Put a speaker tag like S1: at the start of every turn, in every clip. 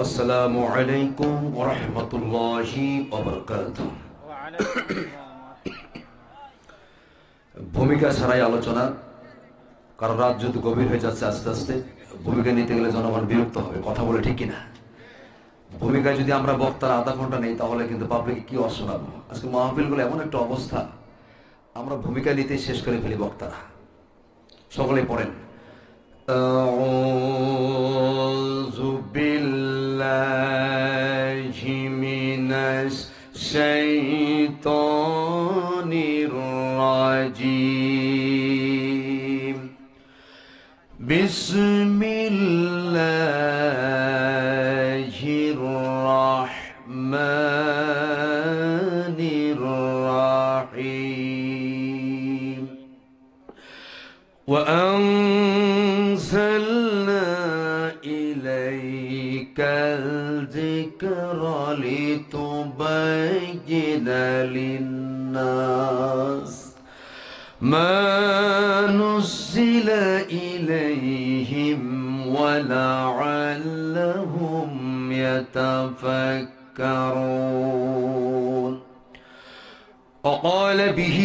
S1: আসসালামু আলাইকুম ওয়া রাহমাতুল্লাহি ওয়া বারাকাতুহু। ভূমিকা ছাড়াই আলোচনা, কারণ রাত যদি গভীর হয়ে যাচ্ছে আস্তে আস্তে, ভূমিকা নিতে গেলে জনগণ বিরক্ত হবে। কথা বলে ঠিক কিনা? ভূমিকায় যদি আমরা বক্তার আধা ঘন্টা নেই তাহলে কিন্তু পাবলিকে কি শোনাবো? আজকে মাহফিলগুলো এমন একটা অবস্থা, আমরা ভূমিকা নিতে শেষ করে ফেলি বক্তারা। সকলে পড়েন আউযু বিল্লাহি মিনাশ শাইতানির রাজিম। বিসমিল্লাহির রাহমানির রাহিম। وأنزلنا إليك الذكر لتبين للناس ما نزل إليهم ولعلهم يتفكرون. وقال به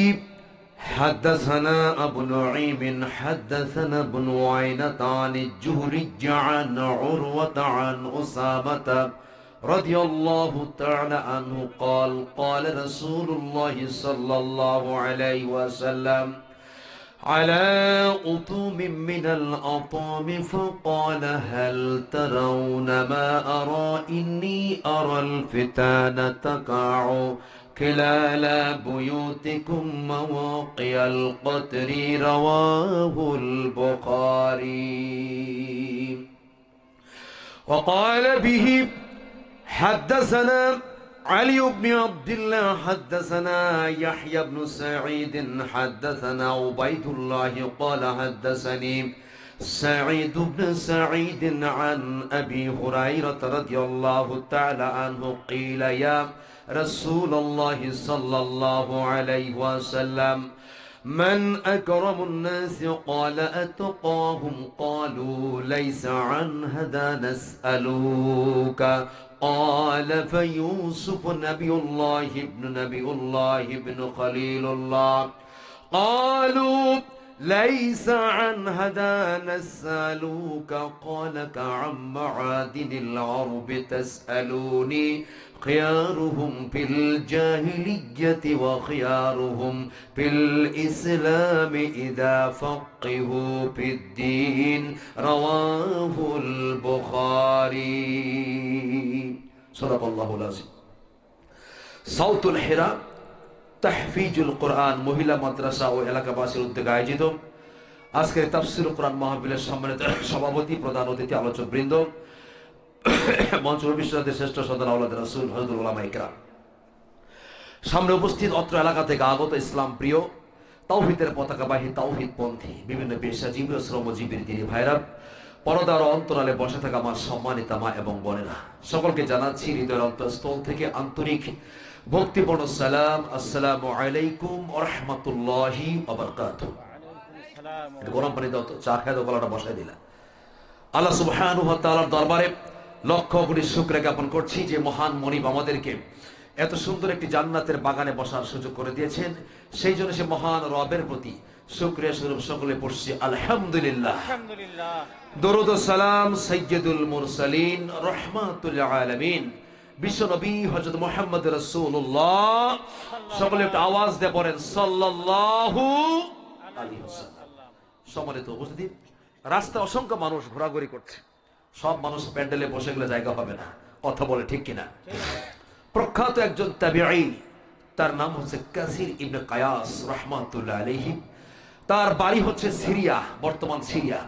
S1: حدثنا أبو نعيم حدثنا ابن عيينة عن الجهري عن عروة عن أسامة رضي الله تعالى عنه قال قال رسول الله صلى الله عليه وسلم على أطوم من الأطام فقال هل ترون ما أرى إني أرى الفتان تقع خلال بيوتكم مواقع القطر. رواه البخاري. وقال به حدثنا علي بن عبد الله حدثنا يحيى بن سعيد حدثنا عبيد الله قال حدثني سعيد بن سعيد عن أبي هريرة رضي الله تعالى عنه قيل يا رسول الله صلى الله عليه وسلم من أكرم الناس؟ قال أتقاهم. قالوا ليس عن هذا نسألوك. قال فيوسف نبي الله ابن خليل الله. قالوا ليس عن هذا نسألوك. قال كعن معادن العرب تسألوني خيارهم في الجاهلية وخيارهم في الإسلام إذا فقهوا في الدين. رواه البخاري. صدق الله العظيم. صوت الحراء তাহফিজুল কোরআন মহিলা মাদ্রাসা ও এলাকাবাসীর উদ্যোগে আয়োজিত আজকের তাফসীরুল কোরআন মাহফিলের সম্মানিত সভাপতি, প্রধান অতিথি, আলোচক বৃন্দ, মঞ্চ ভবিষ্যতের শ্রেষ্ঠ সন্তান আওলাদ রাসূল হযরতুল উলামা ইকরাম, সামনে উপস্থিত অত্র এলাকা থেকে আগত ইসলাম প্রিয় তাওহীদের পতাকাবাহী তাওহীদপন্থী বিভিন্ন পেশাজীবী ও শ্রমজীবীর দিনী ভাইরা, পরদার অন্তরালে বসে থাকা আমার সম্মানিত মা এবং বোনেরা, সকলকে জানাচ্ছি হৃদয়ের অন্তঃস্থল থেকে আন্তরিক ভক্তিপূর্ণ সালাম। আসসালামু আলাইকুম ওয়া রাহমাতুল্লাহি ওয়া বারাকাতুহু। গরম পানি দাও তো, চা খেয়ে গলাটা বসাই দিলা। আল্লাহ সুবহানাহু ওয়া তাআলার দরবারে লক্ষ কোটি শুকরিয়া জ্ঞাপন করছি যে মহান মনিব আমাদেরকে এত সুন্দর একটি জান্নাতের বাগানে বসার সুযোগ করে দিয়েছেন। সেই জন্য সে মহান রবের প্রতি শুকরিয়া স্বরূপ সকলে পড়ছি আলহামদুলিল্লাহ। দরুদ ও সালাম সাইয়্যিদুল মুরসালিন রাহমাতুল আলামিন বিশ্ব নবী হযরত মুহাম্মদ রাসূলুল্লাহ, সকলে একটু আওয়াজ দিয়ে পড়েন সাল্লাল্লাহু আলাইহি ওয়াসাল্লাম। সম্মানিত উপস্থিতি, রাস্তায় অসংখ্য মানুষ ঘোরাঘুরি করছে। সব মানুষ প্যান্ডেলে বসে গেলে জায়গা হবে না। কথা বলে ঠিক কিনা? প্রখ্যাত একজন তাবিঈ, তার নাম হচ্ছে কাসির ইবনে কায়াস রাহমাতুল্লাহ আলাইহি। তার বাড়ি হচ্ছে সিরিয়া, বর্তমান সিরিয়া।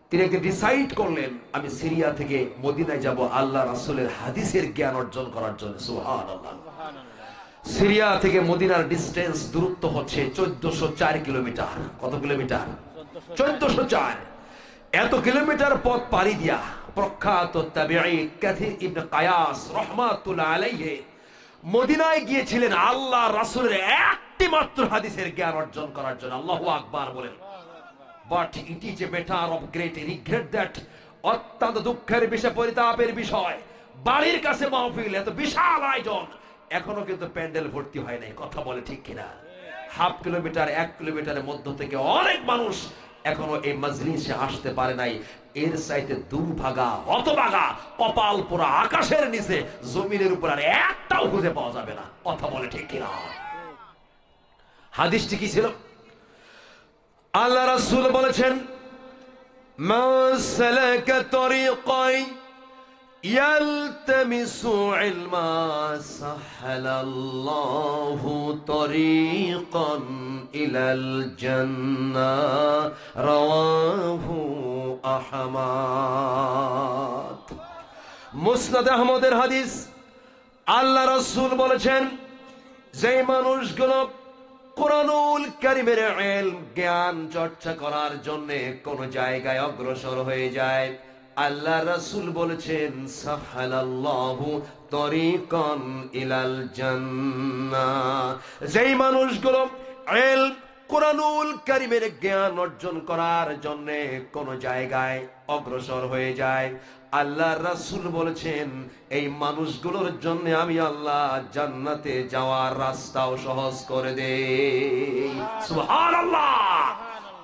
S1: তিনি একদিন ডিসাইড করলেন আমি সিরিয়া থেকে মদিনায় যাব আল্লাহ রাসূলের হাদিসের জ্ঞান অর্জন করার জন্য। সুবহানাল্লাহ। সিরিয়া থেকে মদিনার ডিস্টেন্স, দূরত্ব হচ্ছে 1404 কিলোমিটার। কত কিলোমিটার? 1404। এত কিলোমিটার পথ পাড়ি দিয়া প্রখ্যাত তাবিঈ কাসির ইবনে কায়াস রাহমাতুল্লাহ আলাইহি মদিনায় গিয়েছিলেন আল্লাহ রাসূলের একটি মাত্র হাদিসের জ্ঞান অর্জন করার জন্য। আল্লাহু আকবার বলেন। But it is a matter of great regret that অত্যন্ত দুঃখের বিষয়, পরিতাপের বিষয়, বাড়ির কাছে মাহফিল, এত বিশাল আয়োজন, এখনো কিন্তু প্যান্ডেল ভর্তি হয় নাই। কথা বলে ঠিক কিনা? হাফ কিলোমিটার 1 কিলোমিটারের মধ্য থেকে অনেক মানুষ এখনো এই মজলিসে আসতে পারে নাই। এর চাইতে দুর্ভাগা, হতভাগা, কপাল পোড়া আকাশের নিচে জমিনের উপর আর একটাও খুঁজে পাওয়া যাবে না। কথা বলে ঠিক কিনা? হাদিসটি কি ছিল? আল্লাহ রাসূল বলেছেন, মা সালাকা তরিকাই ইয়ালতামিসু ইলমা সাহালাল্লাহু তরিকান ইলাল জান্নাহ, রাওয়াহু আহমদ। মুসনাদ আহমদের হাদিস। আল্লাহ রাসূল বলেছেন, যেই মানুষগুলো কুরআনুল কারীমের ইলম, জ্ঞান চর্চা করার জন্য কোন জায়গায় অগ্রসর হয়ে যায়, আল্লাহ রাসূল বলেছেন, সাহালাল্লাহু তরিকান ইলাল জান্নাহ। যেই মানুষগুলো ইলম, কুরআনুল কারীমের জ্ঞান অর্জন করার জন্য কোন জায়গায় অগ্রসর হয়ে যায়, আল্লাহ রাসূল বলেছেন, এই মানুষগুলোর জন্য আমি আল্লাহ জান্নাতে যাওয়ার রাস্তাও সহজ করে দেই। সুবহানাল্লাহ।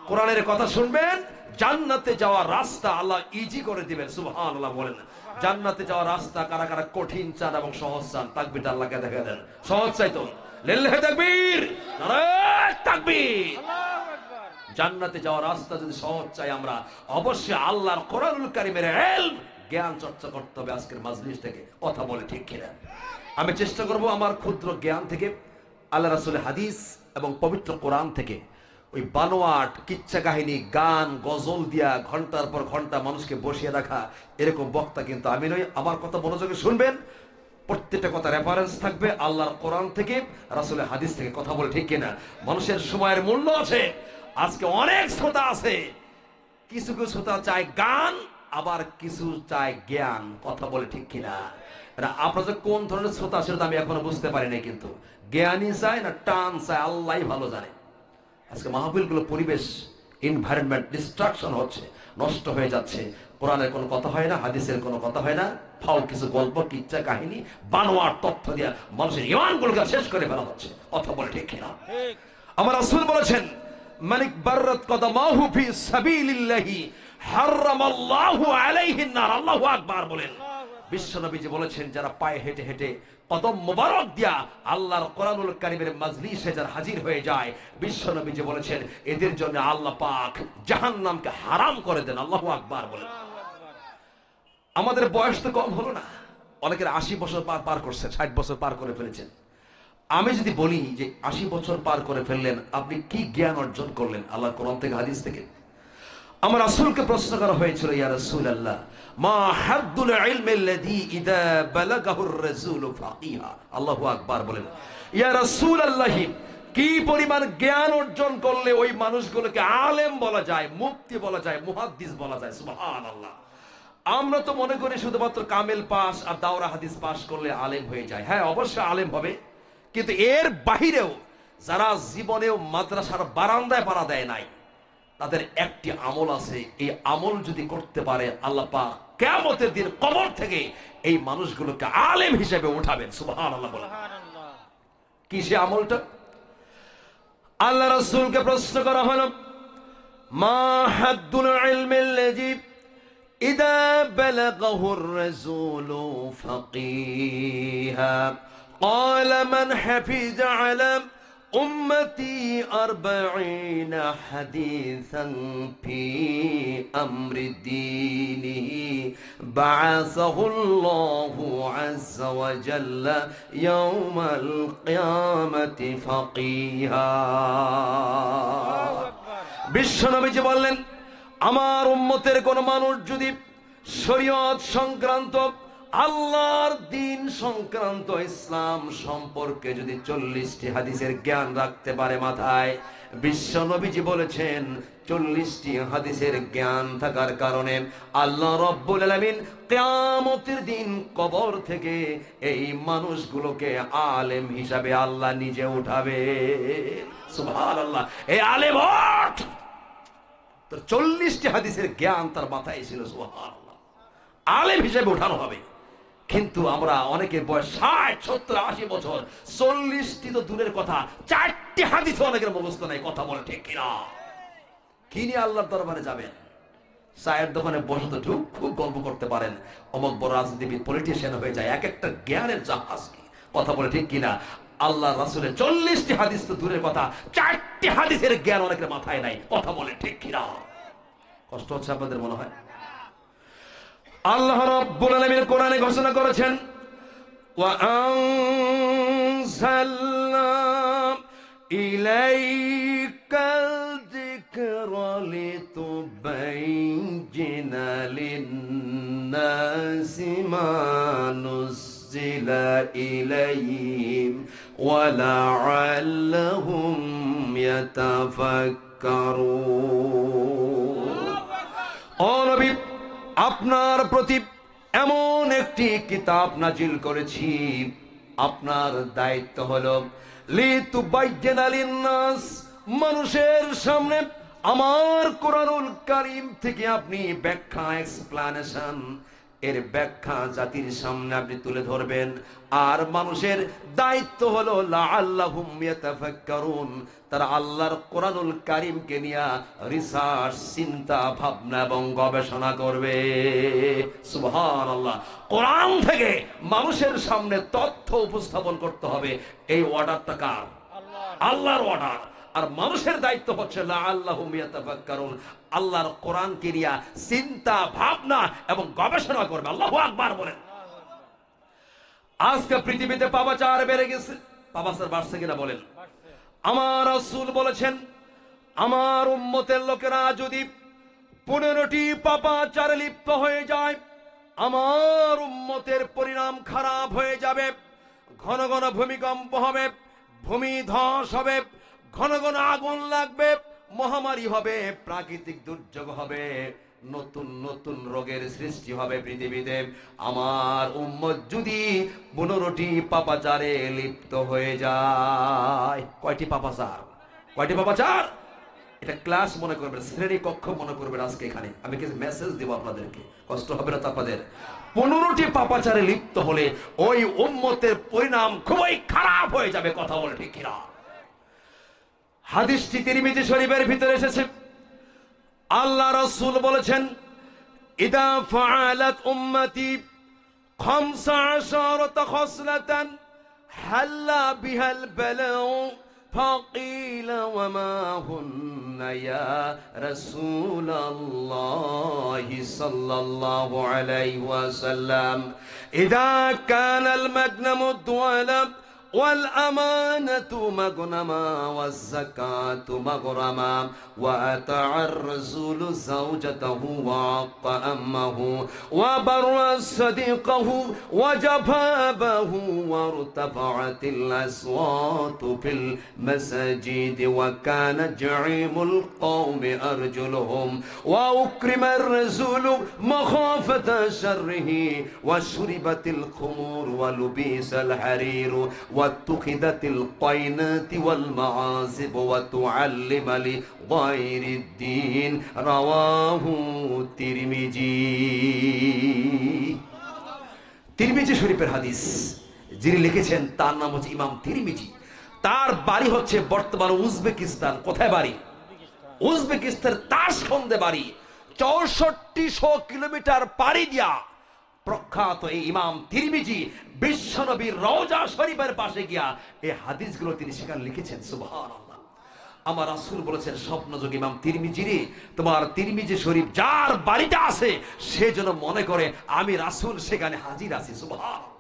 S1: কোরআনের কথা শুনবেন, জান্নাতে যাওয়ার রাস্তা আল্লাহ ইজি করে দিবেন। সুবহানাল্লাহ বলেন। জান্নাতে যাওয়ার রাস্তা কারা কারা কঠিন চান এবং সহজ চান? তাকবীরটা আল্লাহকে দেখা দেন। সহজ চাইতো লিল্লাহি তাকবীর, নারায়ে তাকবীর। জান্নাতে যাওয়ার রাস্তা যদি সহজ চাই আমরা, অবশ্যই আল্লাহর কোরআনুল কারীমের ইলম, জ্ঞান চর্চা করতে হবে আজকের মাজলিস থেকে। কথা বলে ঠিক কিনা? আমি চেষ্টা করব আমার ক্ষুদ্র জ্ঞান থেকে, আল্লাহ রাসূলের হাদিস এবং পবিত্র কোরআন থেকে ওই বানোয়াট কিচ্ছা কাহিনী, গান গজল দিয়া ঘন্টার পর ঘন্টা মানুষকে বসিয়ে রাখা, এরকম বক্তা কিন্তু আমি নই। আমার কথা মনোযোগে শুনবেন। প্রত্যেকটা কথা রেফারেন্স থাকবে আল্লাহর কোরআন থেকে, রাসূলের হাদিস থেকে। কথা বলে ঠিক কিনা? মানুষের সময়ের মূল্য আছে। আজকে অনেক শ্রোতা আছে, কিছু কিছু শ্রোতা চায় গান, আবার কিছু চায় জ্ঞান। কথা বলে ঠিক কিনা? আপনাদের কোন ধরনের শ্রোতা সেটা আমি এখনো বুঝতে পারি নাই, কিন্তু জ্ঞানী চায় না টান চায় আল্লাহই ভালো জানে। আজকে মাহফিলগুলো পরিবেশ, এনভায়রনমেন্ট ডিস্ট্রাকশন হচ্ছে, নষ্ট হয়ে যাচ্ছে। কোরআনের কোনো কথা হয় না, হাদিসের কোনো কথা হয় না, ফাউল কিছু গল্প, কিচ্ছা কাহিনী, বানোয়ার তথ্য দিয়া মানুষের ঈমানগুলোকে শেষ করে ফেলা হচ্ছে। কথা বলে ঠিক কিনা? আমার রাসূল বলেছেন, মানিক বাররাত কদমাহু ফি সাবিলিল্লাহি হারামাল্লাহু আলাইহিন নার। আল্লাহু আকবার বলেন। বিশ্বনবীজি বলেছেন, যারা পায়ে হেঁটে হেঁটে কদম মোবারক দিয়া আল্লাহর কোরআনুল কারীমের মাজলিসে যারা হাজির হয়ে যায়, বিশ্বনবীজি বলেছেন, এদের জন্য আল্লাহ পাক জাহান্নামকে হারাম করে দেন। আল্লাহু আকবার বলেন। আমাদের বয়স তো কম হলো না, অনেকের 80 বছর পার করছে, 60 বছর পার করে ফেলেছেন। আমি যদি বলি যে 80 বছর পার করে ফেললেন, আপনি কি জ্ঞান অর্জন করলেন আল্লাহর কোরআন থেকে, হাদিস থেকে? আমার রাসূলকে প্রশ্ন করা হয়েছিল, ইয়া রাসূলুল্লাহ, মা হাদ্দুল ইলমিল্লাযী ইযা বালাগাহুর রাসূলু ফাকিহা। আল্লাহু আকবার বলেন। ইয়া রাসূলুল্লাহ, কি পরিমাণ জ্ঞান অর্জন করলে ওই মানুষগুলোকে আলেম বলা যায়, মুফতি বলা যায়, মুহাদ্দিস বলা যায়? সুবহানাল্লাহ। আমরা তো মনে করি শুধুমাত্র কামেল পাস আর দাওরা হাদিস পাস করলে আলেম হয়ে যায়। হ্যাঁ, অবশ্যই আলেম হবে, কিন্তু এর বাহিরেও যারা জীবনেও মাদ্রাসার বারান্দায় পাড়া দেয় নাই, তাদের একটি আমল আছে। এই আমল যদি করতে পারে, আল্লাহ পাক কিয়ামতের দিন কবর থেকে এই মানুষগুলোকে আলেম হিসেবে উঠাবেন। সুবহানাল্লাহ বলেন। কি সে আমলটা? আল্লাহ রাসূলকে প্রশ্ন করা হলো, মা হাদ্দুল ইলমিল্লাযী ইযা বালাগাহুর রাসূলু ফাকিহা قال من حفظ على أمتي 40 حديثا في أمر دينه بعثه الله عز وجل يوم القيامة فقيها। বিশ্বনবীজি বললেন, আমার উম্মতের কোন মানুষ যদি শরীয়ত সংক্রান্ত, আল্লাহর দ্বীন সংক্রান্ত, ইসলাম সম্পর্কে যদি 40টি হাদিসের জ্ঞান রাখতে পারে মাথায়, বিশ্বনবীজি বলেছেন 40টি হাদিসের জ্ঞান থাকার কারণে আল্লাহ রাব্বুল আলামিন কিয়ামতের দিন কবর থেকে এই মানুষগুলোকে আলেম হিসাবে আল্লাহ নিজে উঠাবে। সুবহানাল্লাহ। এই আলেম ওঠ, তো 40টি হাদিসের জ্ঞান তার মাথায় ছিল। সুবহানাল্লাহ। আলেম হিসেবে উঠানো হবে। কিন্তু আমরা অনেকে বয়স 60, 70, 80 বছর, 40টি তো দূরের কথা, 4টি হাদিস অনেকের মুখস্থ নাই। কথা বলে ঠিক কিনা? কি নিয়ে আল্লাহর দরবারে যাবেন? চায়ের দোকানে বসে তো খুব গল্প করতে পারেন, অমুক বড় রাজনীতিবিদ পলিটিশিয়ান হয়ে যায়, এক একটা জ্ঞানের জাহাজ। কি কথা বলে ঠিক কিনা? আল্লাহ রাসূলের 40টি হাদিস তো দূরের কথা, 4টি হাদিসের জ্ঞান অনেকের মাথায় নাই। কথা বলে ঠিক কিনা? কষ্ট হচ্ছে আপনাদের মনে হয়? আল্লাহ রাব্বুল আলামিন কোরআনে ঘোষণা করেছেন, ওয়া আনজালনা ইলাইকাল যিকরা লিতুবাইয়িনা লিন-নাসি মা নুযিলা ইলাইহিম ওয়া লা'আল্লাহুম ইয়াতাফাক্কারুন। ও নবী, আপনার প্রতি এমন একটি কিতাব নাজিল করেছি, আপনার দায়িত্ব হলো লিতুবাইয়িনা লিন-নাস, মানুষের সামনে আমার কোরআনুল কারীম থেকে আপনি ব্যাখ্যা, এক্সপ্লানেশন, এর ব্যাখ্যা জাতির সামনে আপনি তুলে ধরবেন। আর মানুষের দায়িত্ব হলো লাআল্লাহুম ইয়াতাফাক্কারুন, তারা আল্লাহর কোরআনুল কারীমকে নিয়ে রিসার্চ, চিন্তা ভাবনা এবং গবেষণা করবে। সুবহানাল্লাহ। কোরআন থেকে মানুষের সামনে তথ্য উপস্থাপন করতে হবে, এই অর্ডারটা কার? আল্লাহর অর্ডার। আর মানুষের দায়িত্ব হচ্ছে লাআল্লাহুম ইয়াতাফাক্কারুন, আল্লাহর কোরআনকে নিয়ে চিন্তা ভাবনা এবং গবেষণা করবে। আল্লাহু আকবার বলেন। আজকে পৃথিবীতে পাপাচার বেড়ে গেছে। পাপাচার বাড়ছে কিনা বলেন? আমার রাসূল বলেছেন, আমার উম্মতের লোকেরা যদি 15টি পাপাচারে লিপ্ত হয়ে যায়, আমার উম্মতের পরিণাম খারাপ হয়ে যাবে। ঘন ঘন ভূমিকম্প হবে, ভূমি ধস হবে, ঘন ঘন আগুন লাগবে, মহামারী হবে, প্রাকৃতিক দুর্যোগ হবে, নতুন নতুন রোগের সৃষ্টি হবে পৃথিবীতে। আমার উম্মত যদি 15টি পাপাচারে লিপ্ত হয়ে যায়। কয়টি পাপাচার? কয়টি পাপাচার? এটা ক্লাস মনে করবেন, শ্রেণী কক্ষ মনে করবেন। আজকে এখানে আমি কিছু মেসেজ দেব আপনাদেরকে, কষ্ট হবে না তো আপনাদের। 15টি পাপাচারে লিপ্ত হলে ওই উম্মতের পরিণাম খুবই খারাপ হয়ে যাবে। কথা বলে ঠিক কিনা? হাদিসটি তিরমিজি শরীফের ভিতরে এসেছে। আল্লাহ রাসূল বলেছেন, ইদা ফাআলাত উম্মতি 15 খসলাতান হাল্লা বিহাল বালাউ ফাকিল ওয়া মা হুন্না ইয়া রাসূলুল্লাহ সাল্লাল্লাহু আলাইহি ওয়াসাল্লাম। ইদা কানাল মাগনামু দুআলা والأمانة مغنما والزكاة مغرما وأطاع الرسول زوجته وعق أمه وبر صديقه وجبابه وارتفعت الأصوات في المساجد وكان جعيم القوم أرجلهم وأكرم الرسول مخافة شره وشربت الخمور ولبس الحرير واتخذت القينات والمعازب وتعلم لغير الدين رواه الترمذي। তিরমিজি শরীফের হাদিস। যিনি লিখেছেন তার নাম হচ্ছে ইমাম তিরমিজি। তার বাড়ি হচ্ছে বর্তমান উজবেকিস্তান। কোথায় বাড়ি? উজবেকিস্তানের তাশখন্দে বাড়ি। 6400 কিলোমিটার পাড়ি দিয়া প্রখ্যাত এই ইমাম তিরমিজি বিশ্বনবীর রওজা শরীফের পাশে গিয়া এই হাদিসগুলো তিনি সেখানে লিখেছেন। সুবহানাল্লাহ। আমার রাসূল বলেছেন, স্বপ্নযোগী ইমাম তিরমিজি রে, তোমার তিরমিজি শরীফ যার বাড়িতে আছে সে যেন মনে করে আমি রাসূল সেখানে হাজির আছি। সুবহানাল্লাহ।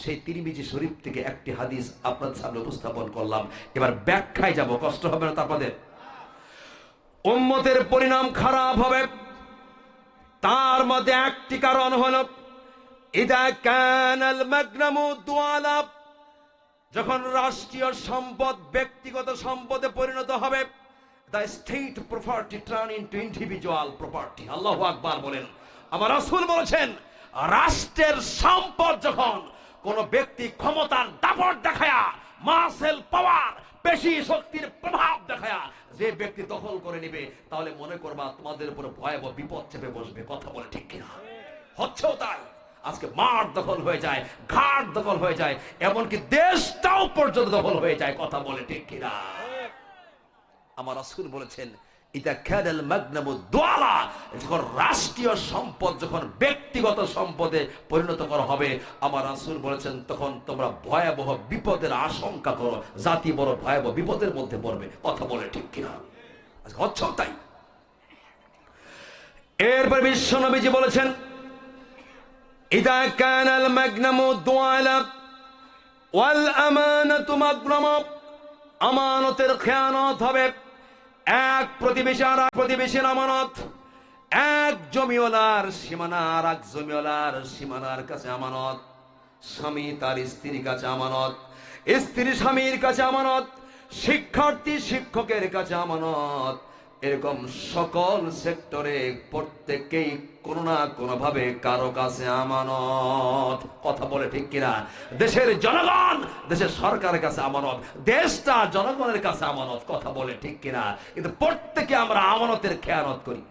S1: সেই তিরমিজি শরীফ থেকে একটি হাদিস আপনাদের সামনে উপস্থাপন করলাম। এবার ব্যাখ্যায় যাব, কষ্ট হবে না আপনাদের। উম্মতের পরিণাম খারাপ হবে, তার মধ্যে একটি কারণ হলো ইদা কানাল মাগনামু দুআলা, যখন রাষ্ট্রীয় সম্পদ ব্যক্তিগত সম্পদে পরিণত হবে। The state property turn into individual property. আল্লাহু আকবার বলেন। আমার রাসূল বলেছেন, রাষ্ট্রের সম্পদ যখন কোন ব্যক্তি ক্ষমতার দাপট দেখায়া, মাসেল পাওয়ার, বেশি শক্তির প্রভাব দেখায়া যে ব্যক্তি দখল করে নেবে, তাহলে মনে করবা তোমাদের উপর ভয়াবহ বিপদ চেপে বসবে। কথা বলে ঠিক কিনা? হচ্ছেও তাই। আজকে মাঠ দখল হয়ে যায়, ঘাট দখল হয়ে যায়, এমনকি দেশটাও পর্যন্ত দখল হয়ে যায়। কথা বলে ঠিক কিনা? আমার রাসূল বলেছেন, ইদা কানাল মাগনামু দুআলা, যখন রাষ্ট্রীয় সম্পদ যখন ব্যক্তিগত সম্পদে পরিণত করা হবে, আমার রাসূল বলেছেন তখন তোমরা ভয়াবহ বিপদের আশঙ্কা করো, জাতি বড় ভয়াবহ বিপদের মধ্যে পড়বে। কথা বলে ঠিক কিনা? আজকে হচ্ছে তাই। এরপর বিশ্ব নবীজি বলেছেন, ইদা কানাল মাগনামু দুআলা ওয়াল আমানাতু মাগনামা, আমানতের খেয়ানত হবে। এক প্রতিবেশী আর এক প্রতিবেশীর আমানত, এক জমিওয়ালার সীমানা আর এক জমিওয়ালার সীমানার কাছে আমানত, স্বামী তার স্ত্রীর কাছে আমানত, স্ত্রী স্বামীর কাছে আমানত, শিক্ষার্থী শিক্ষকের কাছে আমানত। এরকম সকল সেক্টরে প্রত্যেককেই কোনো না কোনো ভাবে কারো কাছে আমানত। কথা বলে ঠিক কিনা? দেশের জনগণ দেশের সরকারের কাছে আমানত, দেশটা জনগণের কাছে আমানত। কথা বলে ঠিক কিনা? কিন্তু প্রত্যেকে আমরা আমানতের খেয়ানত করি,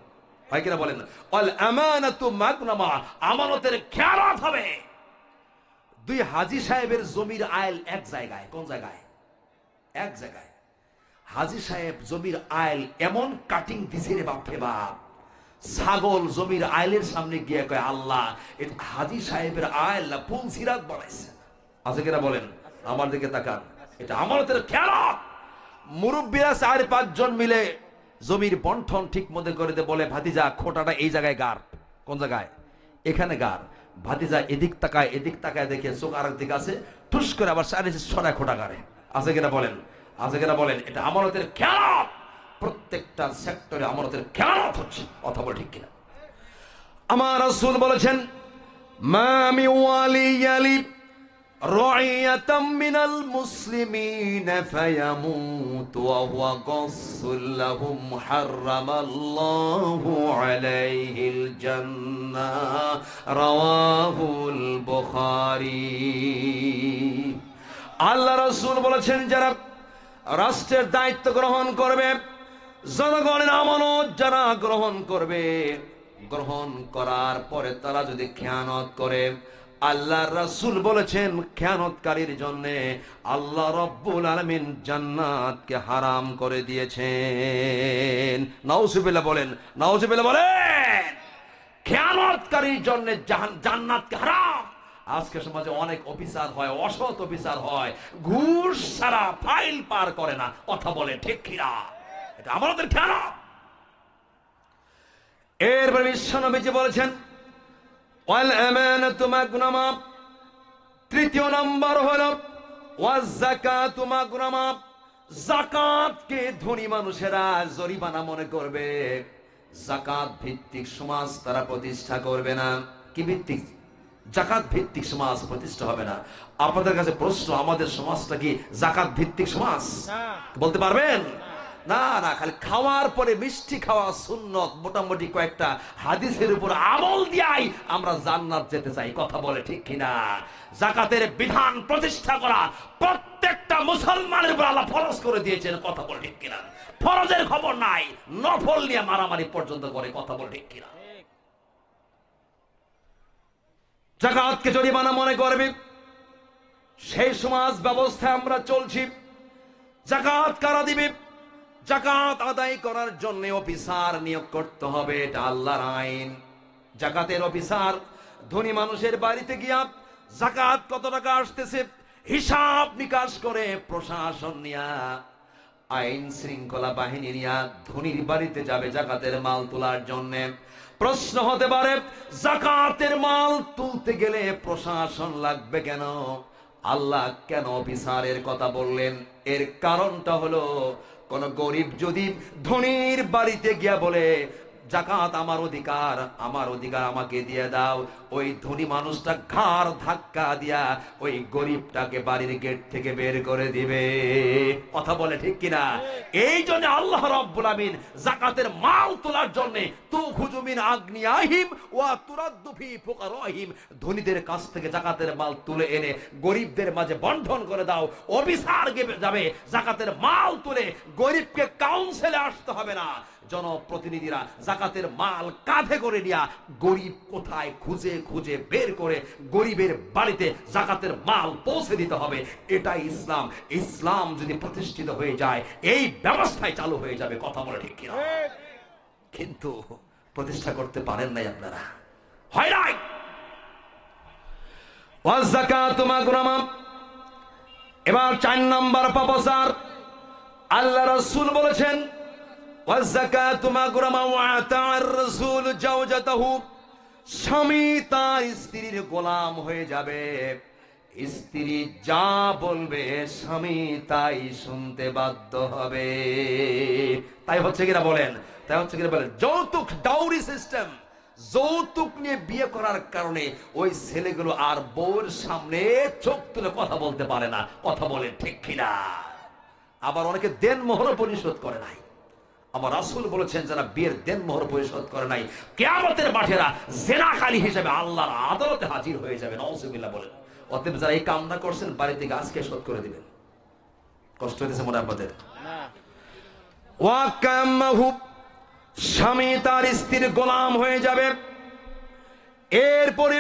S1: হয় কিনা বলেন? আল আমানাতু মাগনামা, আমানতের খেয়ানত হবে। দুই হাজী সাহেবের জমির আইল এক জায়গায়। কোন জায়গায়? এক জায়গায়। হাজী সাহেব জমির আইল এমন কাটিং দিছে রে বাপ রে বাপ, ছাগল জমির আইলের সামনে গিয়ে কয়, আল্লাহ এটা হাজী সাহেবের আইল না পুলসিরাত বানাইছে। আছে কিনা বলেন? আমার দিকে তাকান, এটা আমানতের খেয়ানত। মুরব্বীরা 4-5 জন মিলে জমির বন্টন ঠিক মতো করে দে, বলে ভাতিজা খোটাটা এই জায়গায় গার। কোন জায়গায়? এখানে গার। ভাতিজা এদিক তাকায়, এদিক তাকায়, দেখে চোখ আরেক দিকে আছে, ঠুস করে আবার সরায় খোটা গারে। আছে কিনা বলেন? আছে কিনা বলেন? এটা আমানতের খেয়ানত। প্রত্যেকটা সেক্টরে আমানতের খেয়ানত হচ্ছে। কথা বলে ঠিক কিনা? আমার রাসূল বলেছেন, মা মিন ওয়ালিয়ালি রাইয়াতাম মিনাল মুসলিমিন ফায়ামুত ওয়া হুয়া গাসসুল লাহুম হারামাল্লাহু আলাইহিল জান্নাহ, রাওয়াহুল বুখারী। আল্লাহ রাসূল বলেছেন, যারা রাষ্ট্রের দায়িত্ব গ্রহণ করবে, জনগণের আমানত যারা গ্রহণ করবে, গ্রহণ করার পরে তারা যদি খেয়ানত করে, আল্লাহর রাসূল বলেছেন খেয়ানতকারীর জন্য আল্লাহ রাব্বুল আলামিন জান্নাতকে হারাম করে দিয়েছেন। নাউজুবিল্লাহ বলেন, নাউজুবিল্লাহ বলেন। খেয়ানতকারীর জন্য জান্নাতকে হারাম। আজকে সমাজে অনেক অফিসার হয়, অসৎ অফিসার হয়, ঘুষ ছাড়া ফাইল পার করে না। কথা বলে ঠিক কিনা? এটা আমাদের খেয়ানত। এরপর বিশ্ব নবীজি বলেছেন, ওয়াল আমানাতু মাগনামা। তৃতীয় নম্বর হলো ওয়াজ যাকাতু মাগনামা। যাকাতকে ধনী মানুষেরা জরিমানা মনে করবে, যাকাত ভিত্তিক সমাজ তারা প্রতিষ্ঠা করবে না। কি ভিত্তিক? যাকাত ভিত্তিক সমাজ প্রতিষ্ঠা হবে না। আপনাদের কাছে প্রশ্ন, আমাদের সমাজটা কি যাকাত ভিত্তিক সমাজ? বলতে পারবেন? না না, খালি খাওয়ার পরে মিষ্টি খাওয়া সুন্নত, মোটামুটি কয়েকটা হাদিসের উপর আমল দিয়াই আমরা জান্নাত যেতে চাই। কথা বলে ঠিক কিনা? যাকাতের বিধান প্রতিষ্ঠা করা প্রত্যেকটা মুসলমানের উপর আল্লাহ ফরজ করে দিয়েছেন। কথা বলে ঠিক কিনা? ফরজের খবর নাই, নফল নিয়ে মারামারি পর্যন্ত করে। কথা বলে ঠিক কিনা? যাকাতকে জরিমানা মনে করবে, সেই সমাজ ব্যবস্থায় আমরা চলছি। যাকাত কারা দিবে? যাকাত আদায় করার জন্য অফিসার নিয়োগ করতে হবে, এটা আল্লাহর আইন। যাকাতের অফিসার ধনী মানুষের বাড়িতে গিয়া যাকাত কত টাকা আসতেছে হিসাব নিকাশ করে, প্রশাসন নিয়া, আইন শৃঙ্খলা বাহিনী নিয়া ধনীর বাড়িতে যাবে যাকাতের মাল তোলার জন্য। প্রশ্ন হতে পারে, যাকাতের মাল তুলতে গেলে প্রশাসন লাগবে কেন? আল্লাহ কেন অফিসারের কথা বললেন? এর কারণটা হলো, কোন গরিব যদি ধনীর বাড়িতে গিয়া বলে যাকাত আমার অধিকার, আমার অধিকার আমাকে দিয়ে দাও, ওই ধনী মানুষটা ঘাড় ধাক্কা দিয়া ওই গরিবটাকে বাড়ির গেট থেকে বের করে দিবে। কথা বলে ঠিক কিনা? এই জন্য আল্লাহ রাব্বুল আমিন যাকাতের মাল তোলার জন্য তুখুযু মিন আগনিয়াহিম ওয়া তুরাদ্দু ফি ফুকারাহিম, ধনীদের কাছ থেকে যাকাতের মাল তুলে এনে গরিবদের মাঝে বন্টন করে দাও। অফিসার যাবে যাকাতের মাল তুলে, গরিবকে কাউন্সিলে আসতে হবে না। জনপ্রতিনিধিরা যাকাতের মাল কাঁধে করে নিয়া গরিব কোথায় খুঁজে খুঁজে বের করে গরিবের বাড়িতে যাকাতের মাল পৌঁছে দিতে হবে। এটাই ইসলাম। ইসলাম যদি প্রতিষ্ঠিত হয়ে যায়, এই ব্যবস্থায় চালু হয়ে যাবে। কথা বলে ঠিক কিনা? কিন্তু প্রতিষ্ঠা করতে পারেন নাই আপনারা, হয় নাই। ওয়াযাকাতু মাগরামা। এবার 4 নাম্বার পাপাসার, আল্লাহ রাসূল বলেছেন ওয়াযাকাতু মাগরামা ওয়া আতা'আর রাসূল জাওজাতাহু। স্বামী তার স্ত্রীর গোলাম হয়ে যাবে, স্ত্রী যা বলবে স্বামী তাই শুনতে বাধ্য হবে। তাই হচ্ছে কিনা বলেন? তাই হচ্ছে কিনা বলেন? যৌতুক, ডাউরি সিস্টেম, যৌতুক নিয়ে বিয়ে করার কারণে ওই ছেলেগুলো আর বউর সামনে চোখ তুলে কথা বলতে পারে না। কথা বলে ঠিক কিনা? আবার অনেকে দেন মোহর পরিশোধ করে নাই। আমার রাসূল বলেছেন যারা বিয়ের দেন মোহর পরিশোধ করে নাই, কিয়ামতের মাঠেরা জেনাকারী হিসেবে আল্লাহর আদালতে হাজির হয়ে যাবে। নাউযুবিল্লাহ বলেন। অতএব যারা এই কামনা করছেন বাড়ি থেকে আজকে শোধ করে দিবেন। কষ্ট হইতেছে মনে আপনাদের? ওয়াকামাহু, স্বামী তার স্ত্রীর গোলাম হয়ে যাবে। এরপরে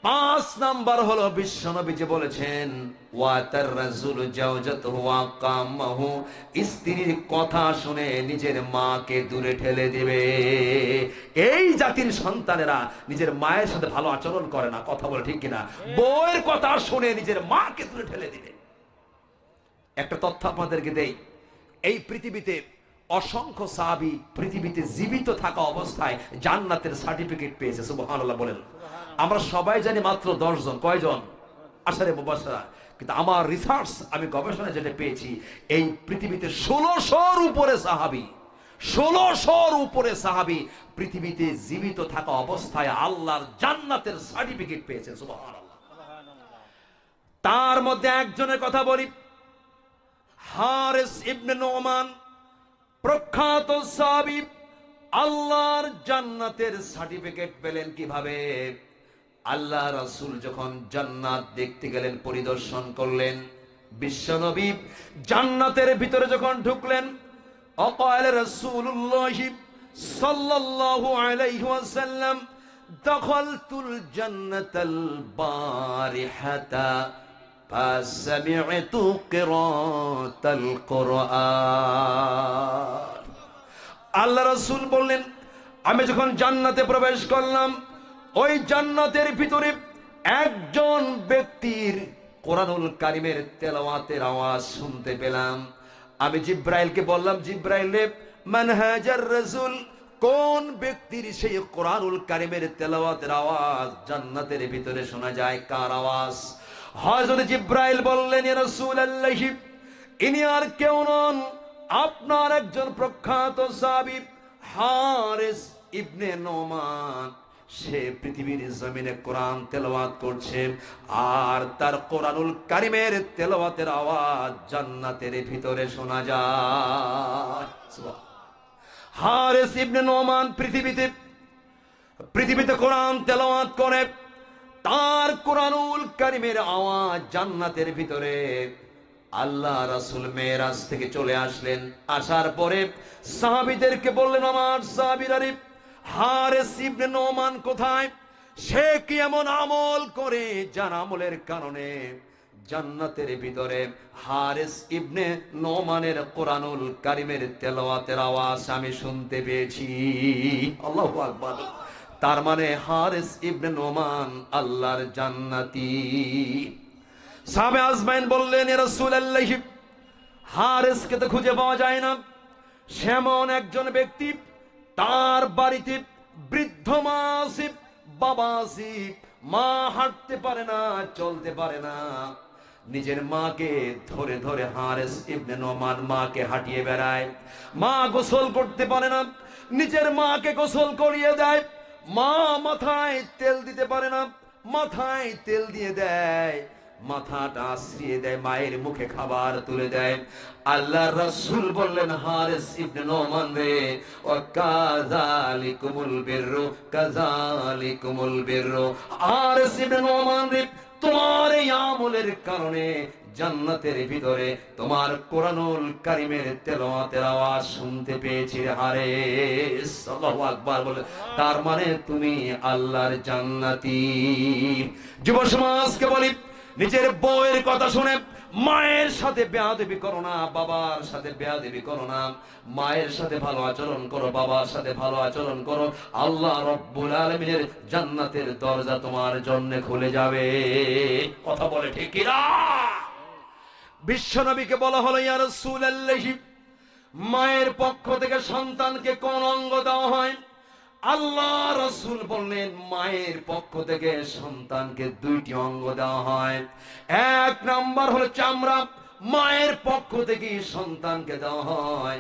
S1: 5 নাম্বার হলো বিশ্বনবী যে বলেছেন ওয়াতার রাসূল জাওজাতুহু ওয়াকামাহু, স্ত্রীর কথা শুনে নিজের মাকে দূরে ঠেলে দিবে। এই জাতির সন্তানেরা নিজের মায়ের সাথে ভালো আচরণ করে না। কথা বলে ঠিক কিনা? বউয়ের কথা শুনে নিজের মাকে দূরে ঠেলে দিবে। একটা তথ্য আপনাদেরকে দেই, এই পৃথিবীতে অসংখ্য সাহাবী পৃথিবীতে জীবিত থাকা অবস্থায় জান্নাতের সার্টিফিকেট পেয়েছে। সুবহানাল্লাহ বলেন। আমরা সবাই জানি মাত্র 10 জন। কয়জন? আশারে মুবাশশারা। কিন্তু আমার রিসার্চ, আমি গবেষণা যেটা পেয়েছি, এই পৃথিবীতে 1600-র উপরে সাহাবী, 1600-র উপরে সাহাবী পৃথিবীতে জীবিত থাকা অবস্থায় আল্লাহর জান্নাতের সার্টিফিকেট পেয়েছে। সুবহানাল্লাহ। তার মধ্যে একজনের কথা বলি, হারিস ইবনে নোমান, প্রখ্যাত সাহাবী। আল্লাহর জান্নাতের সার্টিফিকেট পেলেন কিভাবে? আল্লাহ রাসূল যখন জান্নাত দেখতে গেলেন, পরিদর্শন করলেন, বিশ্বনবী জান্নাতের ভিতরে যখন ঢুকলেন, অকাল রাসূলুল্লাহ সাল্লাল্লাহু আলাইহি ওয়াসাল্লাম, দাখালতুল জান্নাতাল বারিহাতা ফাসামি'তু কিরাতাল কুরআন। আল্লাহ রাসূল বললেন, আমি যখন জান্নাতে প্রবেশ করলাম, ওই জান্নাতের ভিতরে একজন ব্যক্তির কোরআনুল কারীমের তেলাওয়াতের আওয়াজ শুনতে পেলাম। আমি জিব্রাইলকে বললাম, জিব্রাইল রে, মান হাজার রাসূল, কোন ব্যক্তির সেই কোরআনুল কারীমের তেলাওয়াতের আওয়াজ জান্নাতের ভিতরে শোনা যায়? কার আওয়াজ? হযরত জিব্রাইল বললেন, ইয়া রাসূলুল্লাহ, ইনি আর কেউ নন, আপনার একজন প্রখ্যাত সাহাবী হারিস ইবনে নোমান। সে পৃথিবীর জমিনে কোরআন তেলাওয়াত করছে, আর তার কোরআনুল কারীমের তেলাওয়াতের আওয়াজ জান্নাতের ভিতরে শোনা যায়। হারিস ইবনে নোমান পৃথিবীতে কোরআন তেলাওয়াত করে, তার কোরআনুল কারীমের আওয়াজ জান্নাতের ভিতরে। আল্লাহ রাসূল মেরাজ থেকে চলে আসলেন, আসার পরে সাহাবীদেরকে বললেন, আমার সাহাবীরা, হারিস ইবনে নোমান কোথায়? সে কি এমন আমল করে যার আমলের কারণে জান্নাতের ভিতরে হারিস ইবনে নোমানের কোরআনুল কারীমের তেলাওয়াতের আওয়াজ আমি শুনতে পেয়েছি। আল্লাহু আকবার। তার মানে হারিস ইবনে নোমান আল্লাহর জান্নাতি। সাহাবে আজমাইন বললেন, ইয়া রাসূলুল্লাহ, হারিসকে তো খুঁজে পাওয়া যায় না। সেমন একজন ব্যক্তি, তার বাড়িতে বৃদ্ধ মা আছে, বাবা আছে, মা হাঁটতে পারে না, চলতে পারে না। নিজের মাকে ধরে ধরে হারিস ইবনে নোমান মাকে হাঁটিয়ে বেড়ায়। মা গোসল করতে পারে না, নিজের মাকে গোসল করিয়ে দেয়। মা মাথায় তেল দিতে পারে না, মাথায় তেল দিয়ে দেয়, মাথাটা আশ্রিয়ে দেয়, মায়ের মুখে খাবার তুলে দেয়। আল্লাহর রাসূল বললেন, হারিস ইবনে নোমান রে, ওয়া কাযালিকুমুল বিররু, কাযালিকুমুল বিররু, হারিস ইবনে নোমান রে, তোমার এই আমলের কারণে জান্নাতের ভিতরে তোমার কোরআনুল কারীমের তেলাওয়াতের আওয়াজ শুনতে পেয়েছি হারে। আল্লাহু আকবার বলে, তার মানে তুমি আল্লাহর জান্নাতি। যুব সমাজকে বলি, নিজের বউয়ের কথা শুনে মায়ের সাথে বেয়াদবি করো না, বাবার সাথে বেয়াদবি করো না। মায়ের সাথে ভালো আচরণ করো, বাবার সাথে ভালো আচরণ করো। আল্লাহ রব্বুল আলামিনের জান্নাতের দরজা তোমার জন্য খুলে যাবে। কথা বলে ঠিক কি না? বিশ্বনবীকে বলা হলো, ইয়া রাসূলুল্লাহ, মায়ের পক্ষ থেকে সন্তানকে কোন অঙ্গ দেওয়া হয়? আল্লাহ রাসূল বললেন, মায়ের পক্ষ থেকে সন্তানকে দুইটি অঙ্গ দেওয়া হয়। এক নাম্বার হলো চামড়া, মায়ের পক্ষ থেকে সন্তানকে দেওয়া হয়।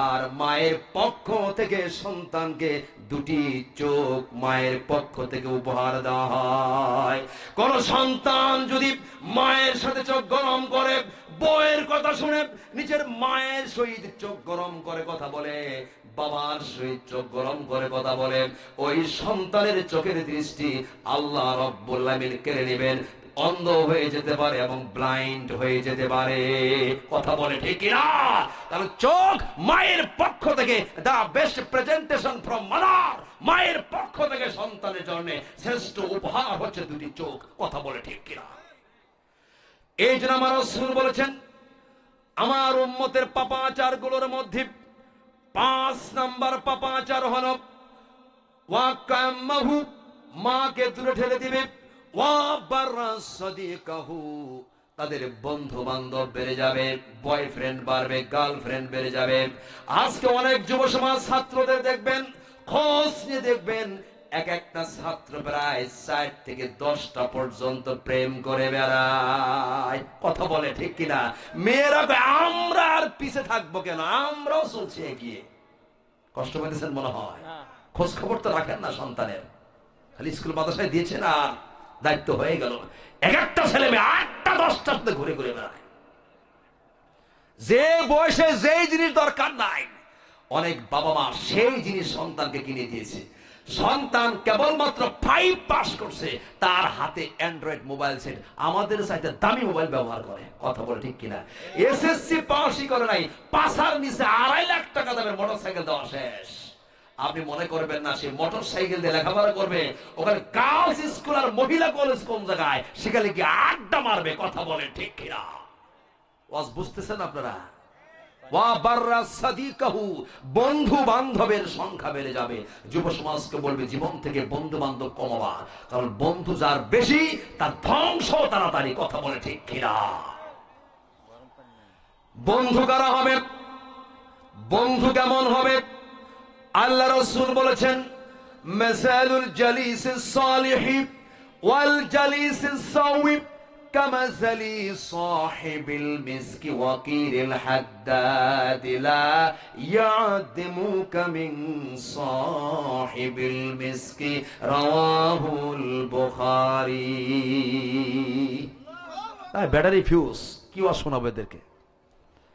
S1: আর মায়ের পক্ষ থেকে সন্তানকে দুটি চোখ মায়ের পক্ষ থেকে উপহার দেওয়া হয়। কোন সন্তান যদি মায়ের সাথে চোখ গরম করে, বউয়ের কথা শুনে নিজের মায়ের সহিত চোখ গরম করে কথা বলে, বাবার সহিত চোখ গরম করে কথা বলে, ওই সন্তানের চোখের দৃষ্টি আল্লাহ রব্বুল আলামিন কেড়ে নেবেন, অন্ধ হয়ে যেতে পারে এবং ব্লাইন্ড হয়ে যেতে পারে। কথা বলে ঠিক না? কারণ চোখ মায়ের পক্ষ থেকে the best presentation from mother, মায়ের পক্ষ থেকে সন্তানের জন্য শ্রেষ্ঠ উপহার হচ্ছে দুটি চোখ। কথা বলে ঠিক কিনা? এই জন্য আমার রাসূল বলেছেন, আমার উম্মতের পাপাচার গুলোর মধ্যে 5 নাম্বার পাপাচার হলো ওয়াকাম্মাহু, মাকে দূরে ঠেলে দিবে, তাদের বন্ধু বান্ধব বেড়ে যাবে, বয়ফ্রেন্ড বাড়বে, গার্লফ্রেন্ড বেড়ে যাবে। আজকে অনেক যুব সমাজ ছাত্রদের দেখবেন, খোঁজ নিয়ে দেখবেন, এক একটা ছাত্র প্রায় 4 থেকে 10টা পর্যন্ত প্রেম করে বেড়ায়। কথা বলে ঠিক কিনা? মেয়েরা আমরা আর পিছে থাকবো কেন, আমরাও চলছি এগিয়ে। কষ্ট পেতেছেন মনে হয়? খোঁজ খবর তো রাখেন না সন্তানের, খালি স্কুল মাদ্রাসায় দিয়েছেন আর দায়িত্ব হয়ে গেল। এক একটা ছেলে মেয়ে 8টা 10টার সাথে ঘুরে ঘুরে বেড়ায়, যে বয়সে যেই জিনিস দরকার নাই, অনেক বাবা মা সেই জিনিস সন্তানকে কিনে দিয়েছে। সন্তান কেবলমাত্র 5 পাস করছে, তার হাতে অ্যান্ড্রয়েড মোবাইল সেট, আমাদের চাইতে দামি মোবাইল ব্যবহার করে। কথা বলে ঠিক কিনা? এসএসসি পাসই করে নাই, পাশার নিচে 2.5 লাখ টাকা দামের মোটরসাইকেল দেওয়া শেষ। আপনি মনে করবেন না সে মোটর সাইকেল দিয়ে লেখাপড়া করবে, ওখানে গার্লস স্কুল আর মহিলা কলেজ কোন জায়গায়, সেখানে কি আড্ডা মারবে। কথা বলেন ঠিক কিনা? ওয়াজ বুঝতেছেন আপনারা? ওয়া বাররা সাদিকাহু, বন্ধু বান্ধবের সংখ্যা বেড়ে যাবে। যুব সমাজকে বলবে, জীবন থেকে বন্ধু বান্ধব কমাবা, কারণ বন্ধু যার বেশি তার ধ্বংস তাড়াতাড়ি। কথা বলে ঠিক কিনা? বন্ধু কারা হবে? বন্ধু কেমন হবে? আল্লাহ রাসূল বলেছেন, মাসালুল জালিসিস সালিহি ওয়াল জালিসিস সাউই কামাসালি সাহিবিল মিসকি ওয়াকিরিল হাদ্দাদ লা ইয়াদমুকা মিন সাহিবিল মিসকি, রাওয়াহুল বুখারী। ব্যাটারি ফিউজ কি ওয়াজ শোনাবে এদেরকে?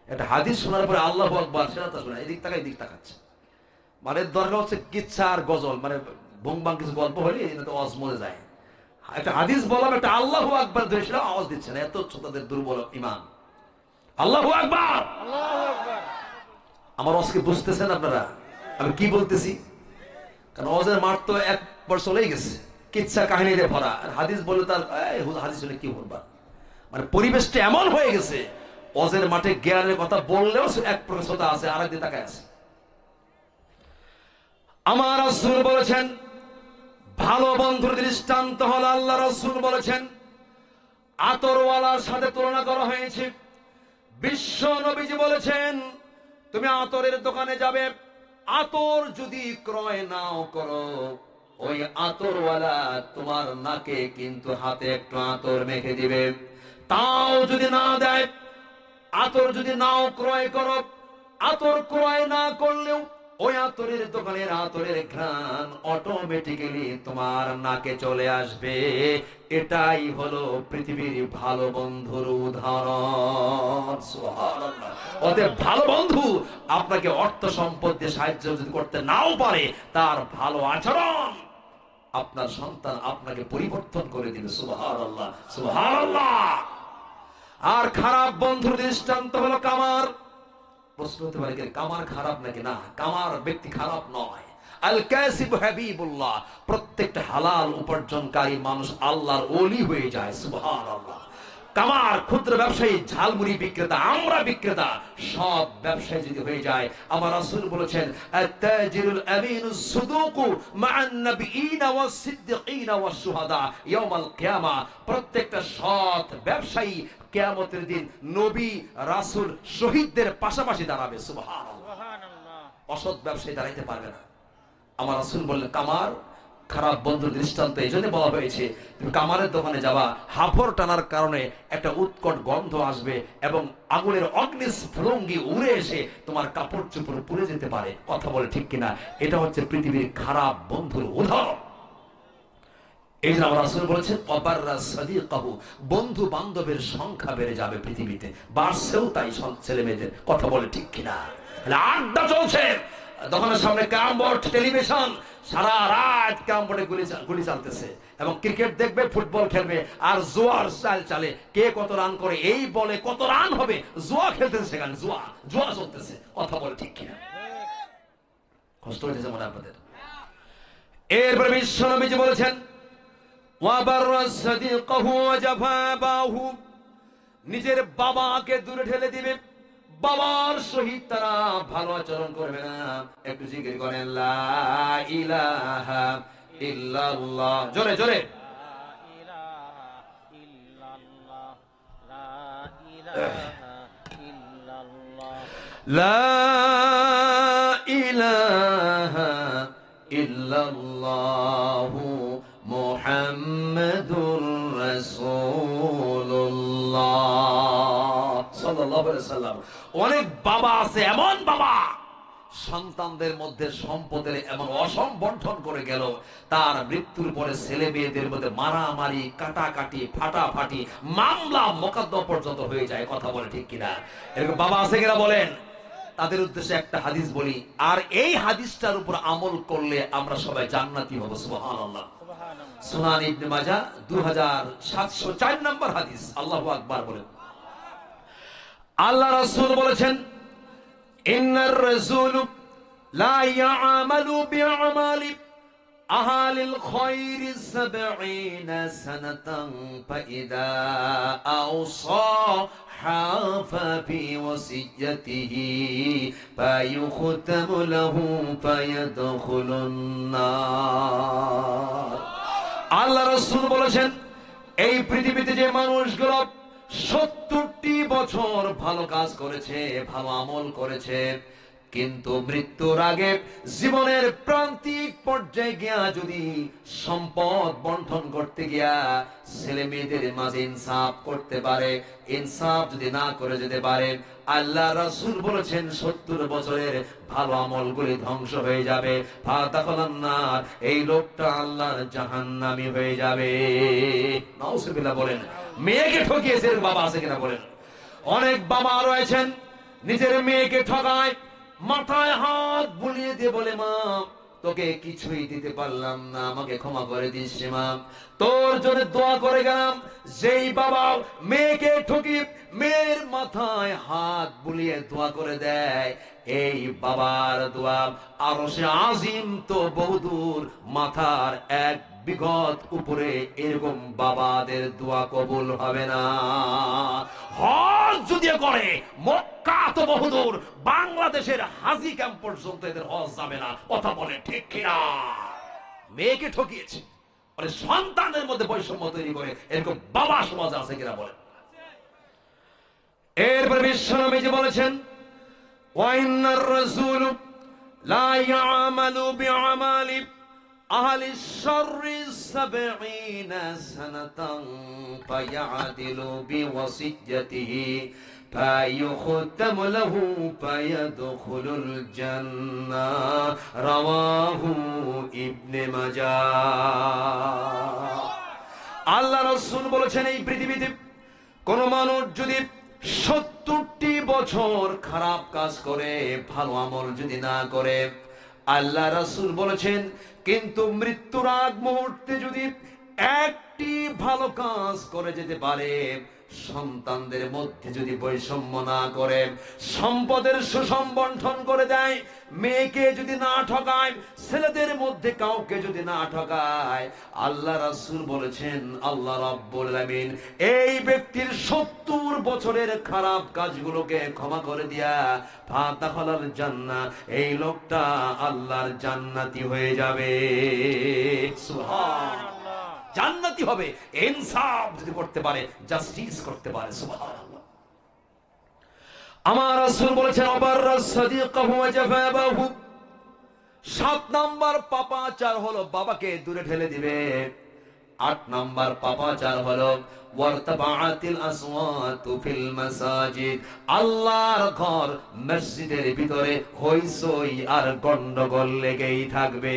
S1: একটা হাদিস শোনার পরে আল্লাহু আকবার, সেটা তো শোনা, এদিক তাকায় এদিক তাকাচ্ছে। মানে দরকার হচ্ছে কিচ্ছা আর গজল, মানে ভুংবাং কিছু গল্প হলে এটা তো আওয়াজ মরে যায়। একটা হাদিস বললাম, একটা আল্লাহু আকবার ধরে সেটা আওয়াজ দিচ্ছে না, এত ছোটদের দুর্বল ইমান। আল্লাহু আকবার, আল্লাহু আকবার। আমার আজকে বুঝতেছেন আপনারা আমি কি বলতেছি? কারণ আওয়াজের মাঠ তো একবার চলেই গেছে, কিচ্ছা কাহিনীতে ভরা। আর হাদিস বলে তার হাদিস হলে কি বলবা, মানে পরিবেশটা এমন হয়ে গেছে, আওয়াজের মাঠে জ্ঞানের কথা বললেও এক প্রকার শ্রোতা আছে, আর একদিকে তাকায় আছে। আমার রাসূল বলেছেন, ভালো বন্ধুর দৃষ্টান্ত হলো, আল্লাহ রাসূল বলেছেন, আতরওয়ালার সাথে তুলনা করা হয়েছে। বিশ্ব নবীজি বলেছেন, তুমি আতরের দোকানে যাবে, আতর যদি ক্রয় নাও করো, ওই আতরওয়ালা তোমার নাকে কিন্তু হাতে একটু আতর মেখে দিবে। তাও যদি না দেয়, আতর যদি নাও ক্রয় করো, আতর ক্রয় না করলেও ওই আতরের দোকানের আতরের ঘ্রাণ অটোমেটিক্যালি তোমার নাকে চলে আসবে। এটাই হলো পৃথিবীর ভালো বন্ধুর উদাহরণ। সুবহানাল্লাহ। অতএব ভালো বন্ধু আপনাকে অর্থ সম্পদ দিয়ে সাহায্য যদি করতে নাও পারে, তার ভালো আচরণ আপনার সন্তান আপনাকে পরিবর্তন করে দিবে। সুবহানাল্লাহ, সুবহানাল্লাহ। আর খারাপ বন্ধুর দৃষ্টান্ত হলো কামার। প্রশ্ন হতে পারে কামার খারাপ নাকি? না, কামার ব্যক্তি খারাপ নয়। আল কাসিব হাবিবুল্লাহ, প্রত্যেকটা হালাল উপার্জনকারী মানুষ আল্লাহর ওলি হয়ে যায়। সুবহানাল্লাহ। কামার ক্ষুদ্র ব্যবসায়ী, ঝালমুড়ি বিক্রেতা, আমরা বিক্রেতা, সব ব্যবসায়ী যদি হয়ে যায়, আমার রাসূল বলেছেন আত-তাজিরুল আমিনুস সুদুকু মা'আন নাবিয়িনা ওয়াস সিদ্দিকিনা ওয়াস শুহাদা ইয়াউমাল কিয়ামা। প্রত্যেকটা সৎ ব্যবসায়ী কিয়ামতের দিন নবী, রাসূল, শহীদদের পাশাপাশি দাঁড়াবে। সুবহানাল্লাহ। অসৎ ব্যবসায়ী দাঁড়াইতে পারবে না। আমার রাসূল বললেন কামার খারাপ বন্ধুর দৃষ্টান্ত এই জন্য বলা হয়েছে, তুমি কামারের দোকানে যাবা, হাফড় টানার কারণে একটা উৎকট গন্ধ আসবে এবং আগুনের অগ্নিস্ফুলিঙ্গি উড়ে এসে তোমার কাপড় চোপড় পুড়ে যেতে পারে। কথা বলে ঠিক কিনা? এটা হচ্ছে পৃথিবীর খারাপ বন্ধুর উদাহরণ। এই জন্য আমার রাসূল বলেছেন ওয়াবাররা সাদিকাহু, বন্ধু বান্ধবের সংখ্যা বেড়ে যাবে পৃথিবীতে, বাড়ছেও তাই ছেলে মেয়েদের। কথা বলে ঠিক কিনা? আড্ডা চলছে, দোকানের সামনে ক্যারাম বোর্ড, টেলিভিশন, সারা রাত ক্যারাম বোর্ডে গুলি চালতেছে এবং ক্রিকেট দেখবে, ফুটবল খেলবে, আর জুয়ার চাল চালে কে কত রান করে, এই বলে কত রান হবে, জুয়া খেলতেছে সেখানে, জুয়া চলতেছে। কথা বলে ঠিক কিনা? কষ্ট হইতেছে মনে আপনাদের? এরপরে বিশ্ব নবীজি বলেছেন ওয়াবাররা সাদিকাহু ওয়াজাফা আবাহু, নিজের বাবাকে দূরে ঠেলে দিবে, বাবার সহিত তারা ভালো আচরণ করবে না। একটু জিকির করেন লা ইলাহা ইল্লাল্লাহ, জোরে জোরে। লা ইলাহা ইল্লাল্লাহু মুহাম্মাদুর রাসূলুল্লাহ সাল্লাল্লাহু আলাইহি ওয়াসাল্লাম। অনেক বাবা আছে, এমন বাবা সন্তানদের মধ্যে সম্পদের এমন অসম বন্টন করে গেল, তার মৃত্যুর পরে ছেলে মেয়েদের মধ্যে মারামারি, কাটাকাটি, ফাটাফাটি, মামলা মোকদ্দমা পর্যন্ত হয়ে যায়। কথা বলে ঠিক কিনা? এরকম বাবা আছে কিনা বলেন? তাদের উদ্দেশ্যে একটা হাদিস বলি, আর এই হাদিসটার উপর আমল করলে আমরা সবাই জান্নাতি হব। সুবহানাল্লাহ। সুনান ইবনে মাজাহ 2704 নম্বর হাদিস। আল্লাহু আকবার বলেন। আল্লাহ রাসূল বলেছেন ইন্নার রাসূল লা ইয়ামালু বিআমালি আহলিল খায়রি 70 সানাতান ফাইদা আওসা হাফা ফি ওয়াসিয়াতিহি ফায়ুখতামু লাহু ফায়াদখুলুন নার। আল্লাহ রাসূল বলেছেন এই পৃথিবীতে যে মানুষগুলো 70টি বছর ভালো কাজ করেছে, ভালো আমল করেছে, কিন্তু মৃত্যুর আগে জীবনের প্রান্তিক পর্যায়ে গিয়া যদি সম্পদ বন্টন করতে গিয়া ছেলে মেয়েদের মাঝে ইনসাফ করতে পারে, ইনসাফ যদি না করে যেতে পারে, আল্লাহ রাসূল বলেছেন 70 বছরের ভালো আমলগুলি ধ্বংস হয়ে যাবে। ফাতাখালান নার, এই লোকটা আল্লাহর জাহান্নামী হয়ে যাবে। নাউজুবিল্লাহ বলেন। মেয়েকে ঠকিয়েছে বাবা আছে কিনা বলেন? অনেক বাবা রয়েছেন নিজের মেয়েকে ঠকায়, মাথায় হাত বুলিয়ে দিয়ে বলে মা তোকে কিছুই দিতে পারলাম না, আমাকে ক্ষমা করে দিস মা, তোর জন্য দোয়া করে গেলাম। যেই বাবা মেয়েকে ঠকি মেয়ের মাথায় হাত বুলিয়ে দোয়া করে দেয়, এই বাবার দোয়া আরশে আজিম তো বহুদূর, মাথার এক বিগত উপরে এরকম বাবাদের দোয়া কবুল হবে না। হজ যদি করে মক্কা তো বহুদূর, বাংলাদেশের হাজী ক্যাম্প পর্যন্ত এদের হজ যাবে না। কথা বলে ঠিক কিনা? মেয়েকে ঠকিয়েছে, সন্তানের মধ্যে বৈষম্য তৈরি করে এরকম বাবা সমাজ আছে কিনা বলেন? এরপর বিশ্বনবীজি বলেছেন ওয়াইন্নার রাসূল লা ইয়ামালু বিআমালি আহলি শাররি 70 সানাতান ফায়াদিলু বিওয়াসিয়াতিহি ফায়ুখতামু লাহু ফায়াদখুলুল জান্নাহ। রাওয়াহু ইবনে মাজাহ। আল্লাহ রাসূল বলেছেন এই পৃথিবীতে কোন মানুষ যদি 70টি বছর খারাপ কাজ করে, ভালো আমল যদি না করে, আল্লাহ রাসূল বলেছেন, কিন্তু মৃত্যুর আগ মুহূর্তে যদি একটি ভালো কাজ করে যেতে পারে, সন্তানদের মধ্যে যদি বৈষম্য না করে, সম্পদের সুসম্বন্টন করে দেয়, মেয়েকে যদি না ঠকায়, ছেলেদের মধ্যে কাউকে যদি না ঠকায়, আল্লাহ রাসূল বলেছেন আল্লাহ রাব্বুল আলামিন এই ব্যক্তির 70 বছরের খারাপ কাজগুলোকে ক্ষমা করে দিয়া ফাতাখালাল জান্নাহ, এই লোকটা আল্লাহর জান্নাতি হয়ে যাবে। সুবহানাল্লাহ, জান্নাতি হবে ইনসাফ যদি করতে পারে, জাস্টিস করতে পারে। সুবহানাল্লাহ। আমার রাসূল বলেছেন আবাররাস সাদিকাহু ওয়া জাফাবাহু, 7 নাম্বার পাপাচার হলো বাবাকে দূরে ঠেলে দিবে। 8 নাম্বার পাপাচার হলো ওয়ারতাবাআতিল আসওয়াতু ফিল মাসাজিদ, আল্লাহর ঘর মসজিদের ভিতরে হইচই আর গন্ডগোল লেগেই থাকবে।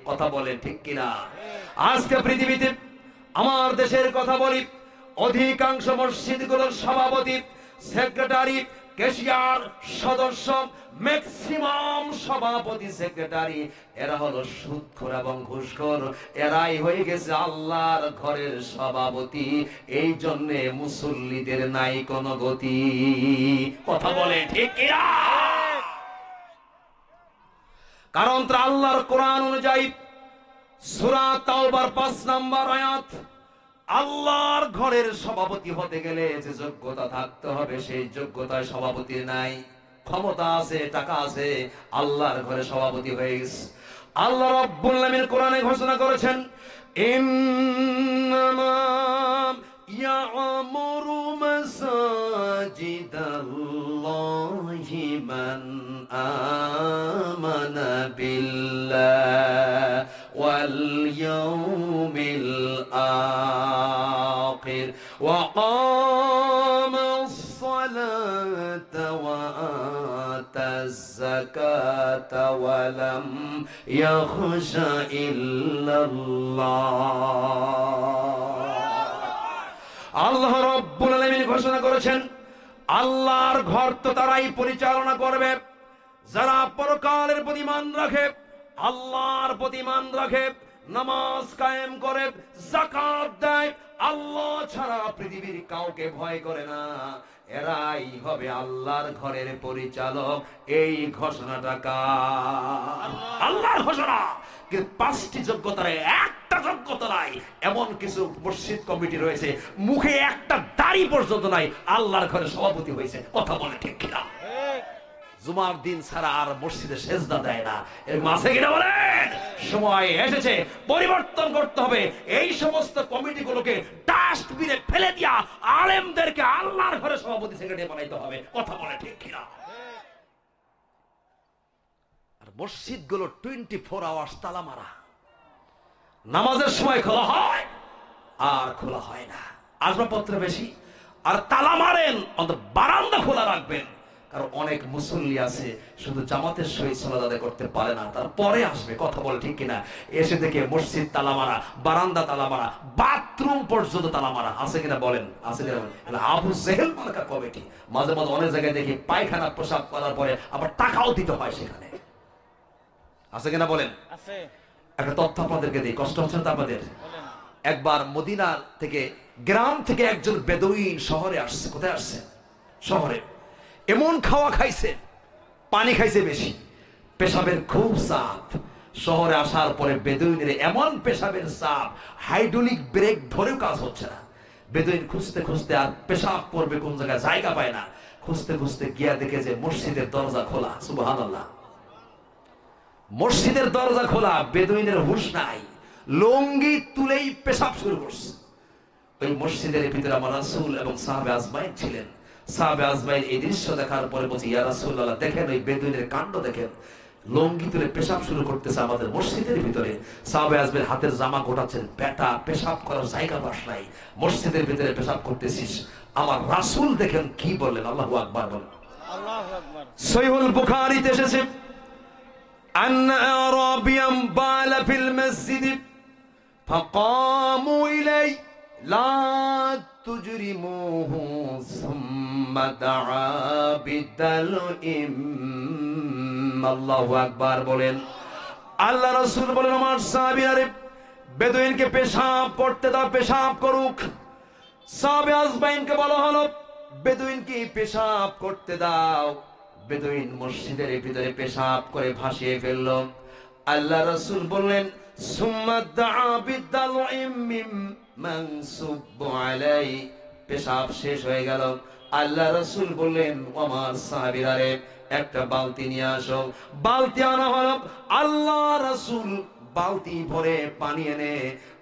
S1: কথা বলে ঠিক কিনা? আজকে পৃথিবীতে আমার দেশের কথা বলি, অধিকাংশ মসজিদগুলোর সভাপতি, সেক্রেটারি, ক্যাশিয়ার, সদস্য, ম্যাক্সিমাম সভাপতি, সেক্রেটারি, এরা হলো সুদখোর এবং ঘুষখোর। এরাই হয়ে গেছে আল্লাহর ঘরের সভাপতি। এই জন্য মুসল্লিদের নাই কোনো গতি। কথা বলে ঠিক কিনা? কারণ তারা আল্লাহর কোরআন অনুযায়ী সূরা তাওবার 5 নাম্বার আয়াত, আল্লাহর ঘরের সভাপতি হতে গেলে যে যোগ্যতা থাকতে হবে, সেই যোগ্যতায় সভাপতির নাই। ক্ষমতা আছে, টাকা আছে, আল্লাহর ঘরে সভাপতি হয়ে গেছে। আল্লাহ রাব্বুল আলামিন কোরআনে ঘোষণা করেছেন, ইন্নামা ইয়া'মুরু মাসাজিদাল্লাহি মান আমানা বিল্লাহি ওয়াল ইয়াউমিল আখির ওয়া কামাস সালাতা ওয়া আতাজ যাকাতা ওয়া লাম ইয়াখশা ইল্লাল্লাহ। আল্লাহ রাব্বুল আলামিন ঘোষণা করেছেন, আল্লাহর ঘর তো তারাই পরিচালনা করবে যারা পরকালের প্রতি ঈমান রাখে, আল্লাহর প্রতি ঈমান রাখে, নামাজ কায়েম করে, যাকাত দেয়, আল্লাহ ছাড়া পৃথিবীর কাউকে ভয় করে না। এরাই হবে আল্লাহর ঘরের পরিচালক। এই ঘোষণাটা কার? আল্লাহর ঘোষণা। কিন্তু 5টি যোগ্যতার একটা যোগ্যতা নাই। এমন কিছু মসজিদ কমিটি রয়েছে, মুখে একটা দাড়ি পর্যন্ত নাই, আল্লাহর ঘরে সভাপতি হয়েছে। কথা বলে ঠিক কিনা? জুমার দিন ছাড়া আর মসজিদে সেজদা দেয় না। এরকম আছে কিনা বলেন? সময় এসেছে, পরিবর্তন করতে হবে। এই সমস্ত কমিটিগুলোকে ডাস্টবিনে ফেলে দিয়া আলেমদেরকে আল্লাহর ঘরে সভাপতি, সেক্রেটারি বানাইতে হবে। কথা বলে ঠিক কিনা? আর মসজিদগুলো 24 আওয়ার্স তালা মারা, নামাজের সময় খোলা হয় আর খোলা হয় না। আসবাবপত্র বেশি আর তালা মারেন, অন্তত বারান্দা খোলা রাখবেন। কারণ অনেক মুসল্লি আছে শুধু জামাতের সহিত সালাত আদায় করতে পারে না, তার পরে আসবে। কথা বলে ঠিক কিনা? এসে দেখে মসজিদ তালা মারা, বারান্দা তালা মারা, বাথরুম পর্যন্ত তালা মারা। আছে কিনা বলেন? আছে কিনা বলেন? আবু জেহেল মার্কা কমিটি। মাঝে মাঝে অনেক জায়গায় দেখি পায়খানা প্রসাব করার পরে আবার টাকাও দিতে হয় সেখানে। আছে কিনা বলেন? আছে। একটা তথ্য আপনাদেরকে দিই, কষ্ট হচ্ছে না আপনাদের? একবার মদিনা থেকে, গ্রাম থেকে একজন বেদুইন শহরে আসছে। কোথায় আসছে? শহরে। এমন খাওয়া খাইছে, পানি খাইছে বেশি, পেশাবের খুব চাপ। শহরে আসার পরে বেদুইনের এমন পেশাবের চাপ, হাইড্রোলিক ব্রেক ধরেও কাজ হচ্ছে না। বেদুইন খুঁজতে খুঁজতে আর পেশাব করবে কোন জায়গায় জায়গা পায় না। খুঁজতে খুঁজতে গিয়া দেখে যে মসজিদের দরজা খোলা। সুবহানাল্লাহ। মসজিদের দরজা খোলা, বেদুইনের হুঁশ নাই, লুঙ্গি তুলেই পেশাব শুরু করছে। ওই মসজিদের ভিতরে আমার রাসূল এবং সাহাবে আজমাইন ছিলেন। সাহাবে আজমাইন এই দৃশ্য দেখার পরে বলছে, ইয়া রাসূলুল্লাহ, দেখেন ওই বেদুইনের কাণ্ড দেখেন, লুঙ্গি তুলে পেশাব শুরু করতেছে আমাদের মসজিদের ভিতরে। সাহাবে আজমাইন হাতের জামা গোটাচ্ছেন, বেটা পেশাব করার জায়গা পাস নাই, মসজিদের ভিতরে পেশাব করতেছিস। আমার রাসূল দেখেন কি বললেন। আল্লাহু আকবার বলেন। আল্লাহু আকবার। সহিহুল বুখারীতে এসেছে, أن أعرابيا بال في المسجد فقاموا إليه লা তুজরিমুহু সুম্মা দাআ বিদালইম। আল্লাহু আকবার বলেন। আল্লাহ রাসূল বলেন, আমার সাহাবীরা, বেদুইনকে পেশাব করতে দাও, পেশাব করুক। সাহাবে আজমাইনকে বলা হলো, বেদুইনকে পেশাব করতে দাও। বেদুইন মসজিদের ভিতরে পেশাব করে ভাসিয়ে ফেলল। আল্লাহ রাসূল বললেন, সুম্মা দাআ বিদালইম মানসুবু আলাই। পেশাব শেষ হয়ে গেল। আল্লাহ রাসূল বললেন, আমার সাহাবীরা, একটা বালতি নিয়ে আসো। বালতি আনা হলো। আল্লাহ রাসূল বালতি ভরে পানি এনে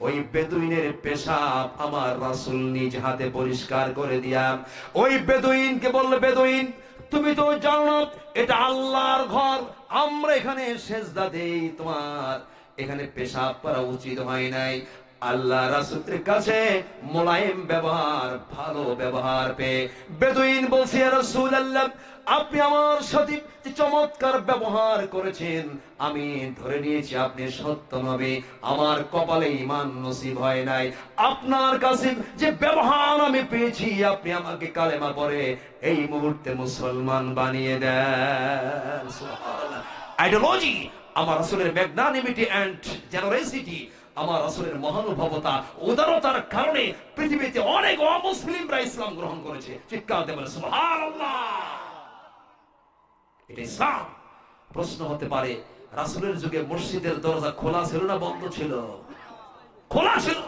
S1: ওই বেদুইনের পেশাব আমার রাসূল নিজ হাতে পরিষ্কার করে দিলাম। ওই বেদুইনকে বলল, বেদুইন, তুমি তো জানো না এটা আল্লাহর ঘর, আমরা এখানে সেজদা দেই, তোমার এখানে পেশাব করা উচিত হয় নাই। আল্লাহ রাসূলের কাছে মোলায়েম ব্যবহার, ভালো ব্যবহার পেয়ে বেদুইন বলছে, ইয়া রাসূলুল্লাহ, আপনি আমার সাথে যে চমৎকার ব্যবহার করেছেন, আমি ধরে নিয়েছি আপনি সত্য নবী। আমার কপালে ঈমান নসিব হয় নাই। আপনার কাছে যে ব্যবহার আমি পেয়েছি, আপনি আমাকে কালেমা পড়ে এই মুহূর্তে মুসলমান বানিয়ে দেন। সুবহানাল্লাহ। আইডিওলজি, আমার রাসূলের ম্যাগনানিমিটি এন্ড জেনারেসিটি, আমার রাসূলের মহানুভবতা, উদারতার কারণে পৃথিবীতে অনেক অমুসলিমরা ইসলাম গ্রহণ করেছে। চিৎকার দিয়ে বলে সুবহানাল্লাহ। এটা ইসলাম। প্রশ্ন হতে পারে, রাসূলের যুগে মসজিদের দরজা খোলা ছিল না বন্ধ ছিল? খোলা ছিল।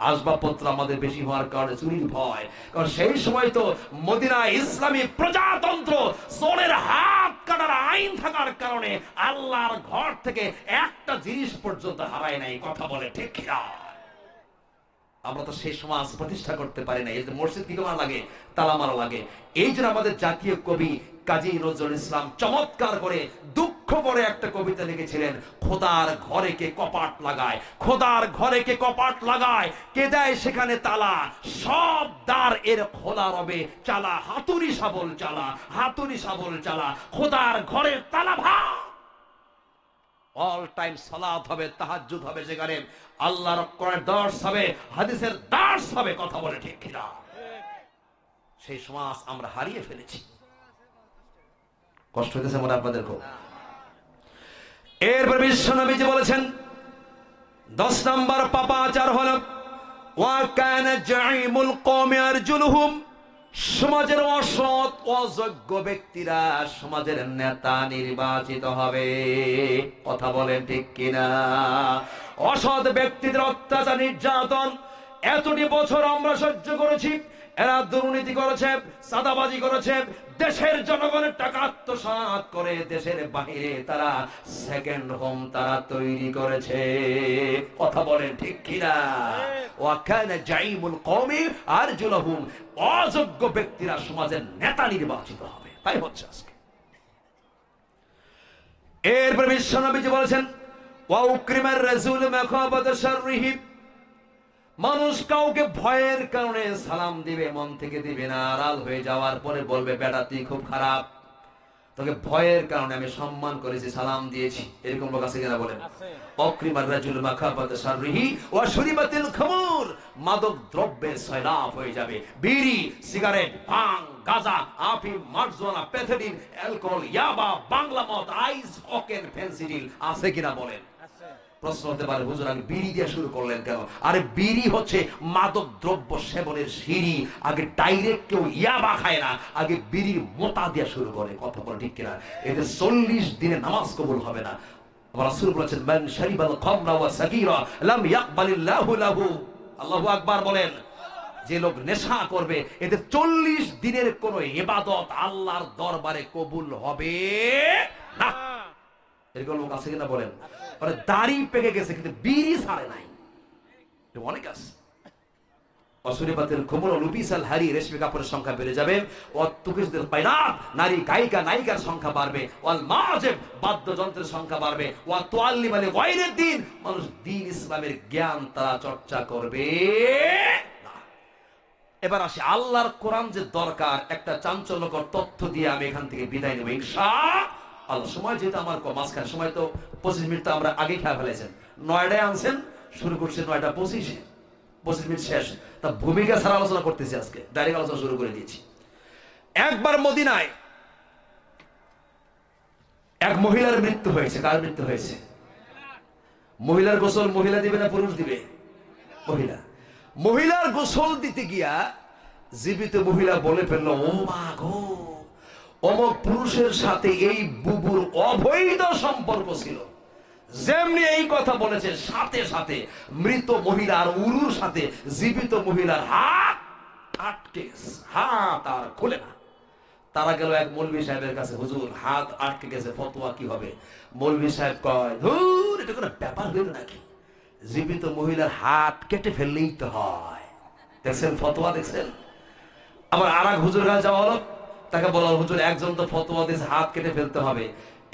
S1: আসবাবপত্র আমাদের বেশি হওয়ার কারণে চুরির ভয়, কারণ সেই সময় তো মদিনা ইসলামী প্রজাতন্ত্র, চোরের হাত কাটার আইন থাকার কারণে আল্লাহর ঘর থেকে একটা জিনিস পর্যন্ত হারায় নাই। কথা বলে ঠিক কিনা? আমরা তো সেই সমাজ প্রতিষ্ঠা করতে পারি না। এই যে মসজিদ কি করা লাগে? তালা মারা লাগে। এই জন্য আমাদের জাতীয় কবি কাজী নজরুল ইসলাম চমৎকার করে, দুঃখ করে একটা কবিতা লিখেছিলেন, খোদার ঘরে কে কপাট লাগায়, খোদার ঘরে কে কপাট লাগায়, কে দেয় সেখানে তালা, সব দ্বার এর খোলা রবে চালা, হাতুড়ি শাবল চালা, হাতুড়ি শাবল চালা, খোদার ঘরের তালা ভাঙ। অল টাইম সালাত হবে, তাহাজ্জুদ হবে, যেখানে আল্লাহর কোরআনের দর্শ হবে, হাদিসের দর্শ হবে। কথা বলে ঠিক কিনা? সেই সমাজ আমরা হারিয়ে ফেলেছি। কষ্ট হইতেছে মনে আপনাদের খুব? এরপর বিশ্বনবীজি বলেছেন, 10 নম্বর পাপাচার হলো ওয়া কানা জাইমুল কওমি আরজুলুহুম। সমাজের অসৎ অযোগ্য ব্যক্তিরা সমাজের নেতা নির্বাচিত হবে। কথা বলেন ঠিক কিনা? অসৎ ব্যক্তিদের অত্যাচার, নির্যাতন এতটি বছর আমরা সহ্য করেছি। এরা দুর্নীতি করেছে, চাঁদাবাজি করেছে, দেশের জনগণের টাকা আত্মসাৎ করে দেশের বাইরে তারা সেকেন্ড হোম তারা তৈরি করেছে। কথা বলেন ঠিক কিনা? ওয়া কানা জাইমুল কওমি আরজুলুহুম। অযোগ্য ব্যক্তিরা সমাজের নেতা নির্বাচিত হবে। তাই হচ্ছে আজকে। এরপর বিশ্বনবীজি বলেছেন, ওয়া উকরিমার রাসূল মাখাবাত শাররিহি। মানুষ কাউকে ভয়ের কারণে সালাম দিবে, মন থেকে দিবে না, আড়াল হয়ে যাওয়ার পরে বলবে, বেটা তুই খুব খারাপ, তোকে ভয়ের কারণে আমি সম্মান করেছি, সালাম দিয়েছি। এরকম লোক আছে কিনা বলেন? অক্রিমার রাজুল মাখাবাত শাররিহি ওয়া শুরিবাতিল খামুর। মাদক দ্রব্যের সয়লাব হয়ে যাবে। বিড়ি, সিগারেট, ভাং, গাঁজা, আফিম, মার্জওয়ানা, প্যাথেডিন, অ্যালকোহল, ইয়াবা, বাংলা মদ, আইস, ককেন, ফেন্সিডিল আছে কিনা বলেন? প্রশ্ন হতে পারে, হুজুর আগে বিড়ি দিয়ে শুরু করলেন কেন? আরে বিড়ি হচ্ছে মাদক দ্রব্য সেবনের সিঁড়ি। আগে ডাইরেক্ট কেউ ইয়াবা খায় না, আগে বিড়ির মোতা দিয়ে শুরু করে। কথা বলে ঠিক কিনা? এতে 40 দিনে নামাজ কবুল হবে না। রাসূল বলেছেন, মান শারিবাল খামরা ওয়া সাগীরা লাম ইয়াকবালিল্লাহু লাহু। আল্লাহু আকবার বলেন। যে লোক নেশা করবে, এতে 40 দিনের কোন ইবাদত আল্লাহর দরবারে কবুল হবে না। এরকম লোক আছে কিনা বলেন? দাড়ি পেকে গেছে কিন্তু বিড়ি ছাড়ে নাই, অনেক আছে। অসুরিবাতের কোমল লুবিসাল হারি, রেশমি কাপড়ের সংখ্যা বেড়ে যাবে। অতুকিসদের পায়নাত, নারী গায়িকা নায়িকার সংখ্যা বাড়বে। ওয়াল মাজিব, বাদ্যযন্ত্রের সংখ্যা বাড়বে। ওয়া তুআল্লিম আল গায়রিদ দ্বীন, মানুষ দ্বীন ইসলামের জ্ঞান তারা চর্চা করবে না। এবার আসি আল্লাহর কোরআন যে দরকার, একটা চাঞ্চল্যকর তথ্য দিয়ে আমি এখান থেকে বিদায় নেব ইনশাআল্লাহ। সময় যেহেতু আমার কম, মাঝখানে সময় তো 25 মিনিট তো আমরা আগে খেয়ে ফেলেছেন। 9টায় আনছেন, শুরু করছে 9টা 25-এ। 25 মিনিট শেষ, তা ভূমিকা ছাড়া আলোচনা করতেছি, আজকে ডাইরেক্ট আলোচনা শুরু করে দিয়েছি। একবার মদিনায় এক মহিলার মৃত্যু হয়েছে। কার মৃত্যু হয়েছে? মহিলার গোসল মহিলা দিবে না পুরুষ দিবে? মহিলা। মহিলার গোসল দিতে গিয়া জীবিত মহিলা বলে ফেললো, ও মা গো, অমুক পুরুষের সাথে এই বুবুর অবৈধ সম্পর্ক ছিল। যেমনি এই কথা বলেছে, সাথে সাথে মৃত মহিলার উরুর সাথে জীবিত মহিলার হাত আটকে, হাত আর খুলে না। তারা গেল এক মৌলভী সাহেবের কাছে, হুজুর হাত আটকে গেছে, ফতোয়া কি হবে? মৌলভী সাহেব কয়, ধুর, এটা কোনো ব্যাপার হইল নাকি? জীবিত মহিলার হাত কেটে ফেললেই তো হয়। দেখছেন ফতোয়া, দেখছেন? আবার আর এক হুজুর কাছে যাওয়া হলো, তাকে বলা, হুজুর একজন তো ফতোয়া দিয়েছে হাত কেটে ফেলতে হবে।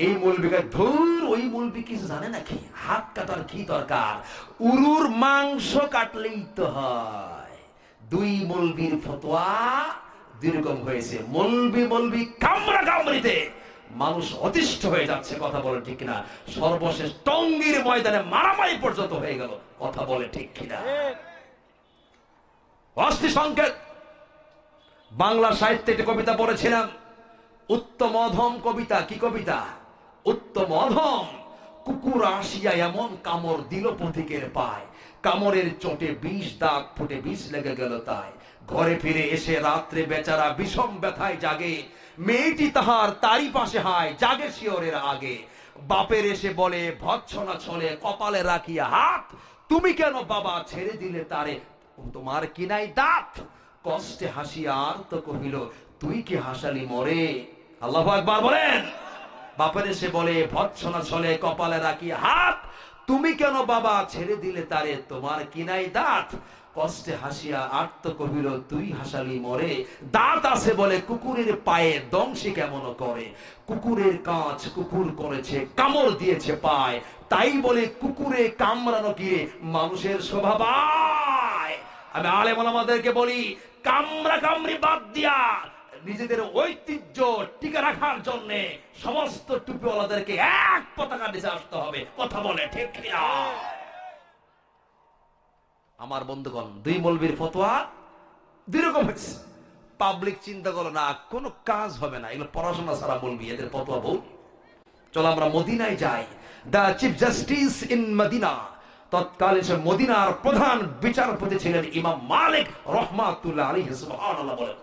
S1: এই মৌলভীকে, ধুর, ওই মৌলভী কিছু জানে নাকি? হাত কাটার কি দরকার? উরুর মাংস কাটলেই তো হয়। দুই মৌলভীর ফতোয়া দুরকম হয়েছে। মৌলভী কামড়া কামড়িতে মানুষ অতিষ্ঠ হয়ে যাচ্ছে, কথা বলে ঠিক কিনা? সর্বশেষ টঙ্গীর ময়দানে মারামারি পর্যন্ত হয়ে গেল, কথা বলে ঠিক কিনা? অস্থি সংকেত। বাংলা সাহিত্যে একটি কবিতা পড়েছিলাম, উত্তম অধম কবিতা। কি কবিতা? উত্তম অধম। কুকুর আসিয়া এমন কামড় দিল পথিকের পায়, কামড়ের চোটে 20 দাগ ফুটে 20 লেগে গেল তাই। ঘরে ফিরে এসে রাত্রে বেচারা বিষম ব্যথায় জাগে, মেয়েটি তাহার তারি পাশে হায়, জাগে শিওরের আগে। বাপের এসে বলে, ভৎসনা ছলে কপালে রাখিয়া হাত, তুমি কেন বাবা ছেড়ে দিলে তারে, তোমার কি নাই দাঁত? কষ্টে হাসিয়া আর তো কহিল, তুই কি হাসালি মরে? আল্লাহু আকবার বলেন। বাপের এসে বলে, ভৎসনা ছলে কপালে রাখিয়া হাত, তুমি কেন বাবা ছেড়ে দিলে তারে, তোমার কি নাই দাঁত? কষ্টে হাসিয়া আর্ত কহিল, তুই হাসালি মরে। দাঁত আছে বলে কুকুরের পায়ে দংশি কেমন করে, কুকুরের কাঁচ কুকুর করেছে, কামড় দিয়েছে পায়, তাই বলে কুকুরে কামড়ানো কি মানুষের স্বভাব? আমি আলেম ওলামাদেরকে বলি, কামড়া কামড়ি বাদ দিয়া নিজেদের ঐতিহ্য টিকে রাখার জন্য সমস্ত টুপিওয়ালাদেরকে এক পতাকা নিচে আসতে হবে, কথা বলে ঠিক কিনা? আমার বন্ধুগণ, দুই মৌলবীর ফতোয়া দুই রকম হয়েছে। পাবলিক চিন্তা করো না, কোনো কাজ হবে না, এগুলো পড়াশোনা ছাড়া মৌলবী, এদের ফতোয়া ভুল। চলো আমরা মদিনায় যাই। The chief justice in Medina, তৎকালীন সে মদিনার প্রধান বিচারপতি ছিলেন ইমাম মালিক রহমাতুল্লাহ আলাইহি, সুবহানাল্লাহ বলেন।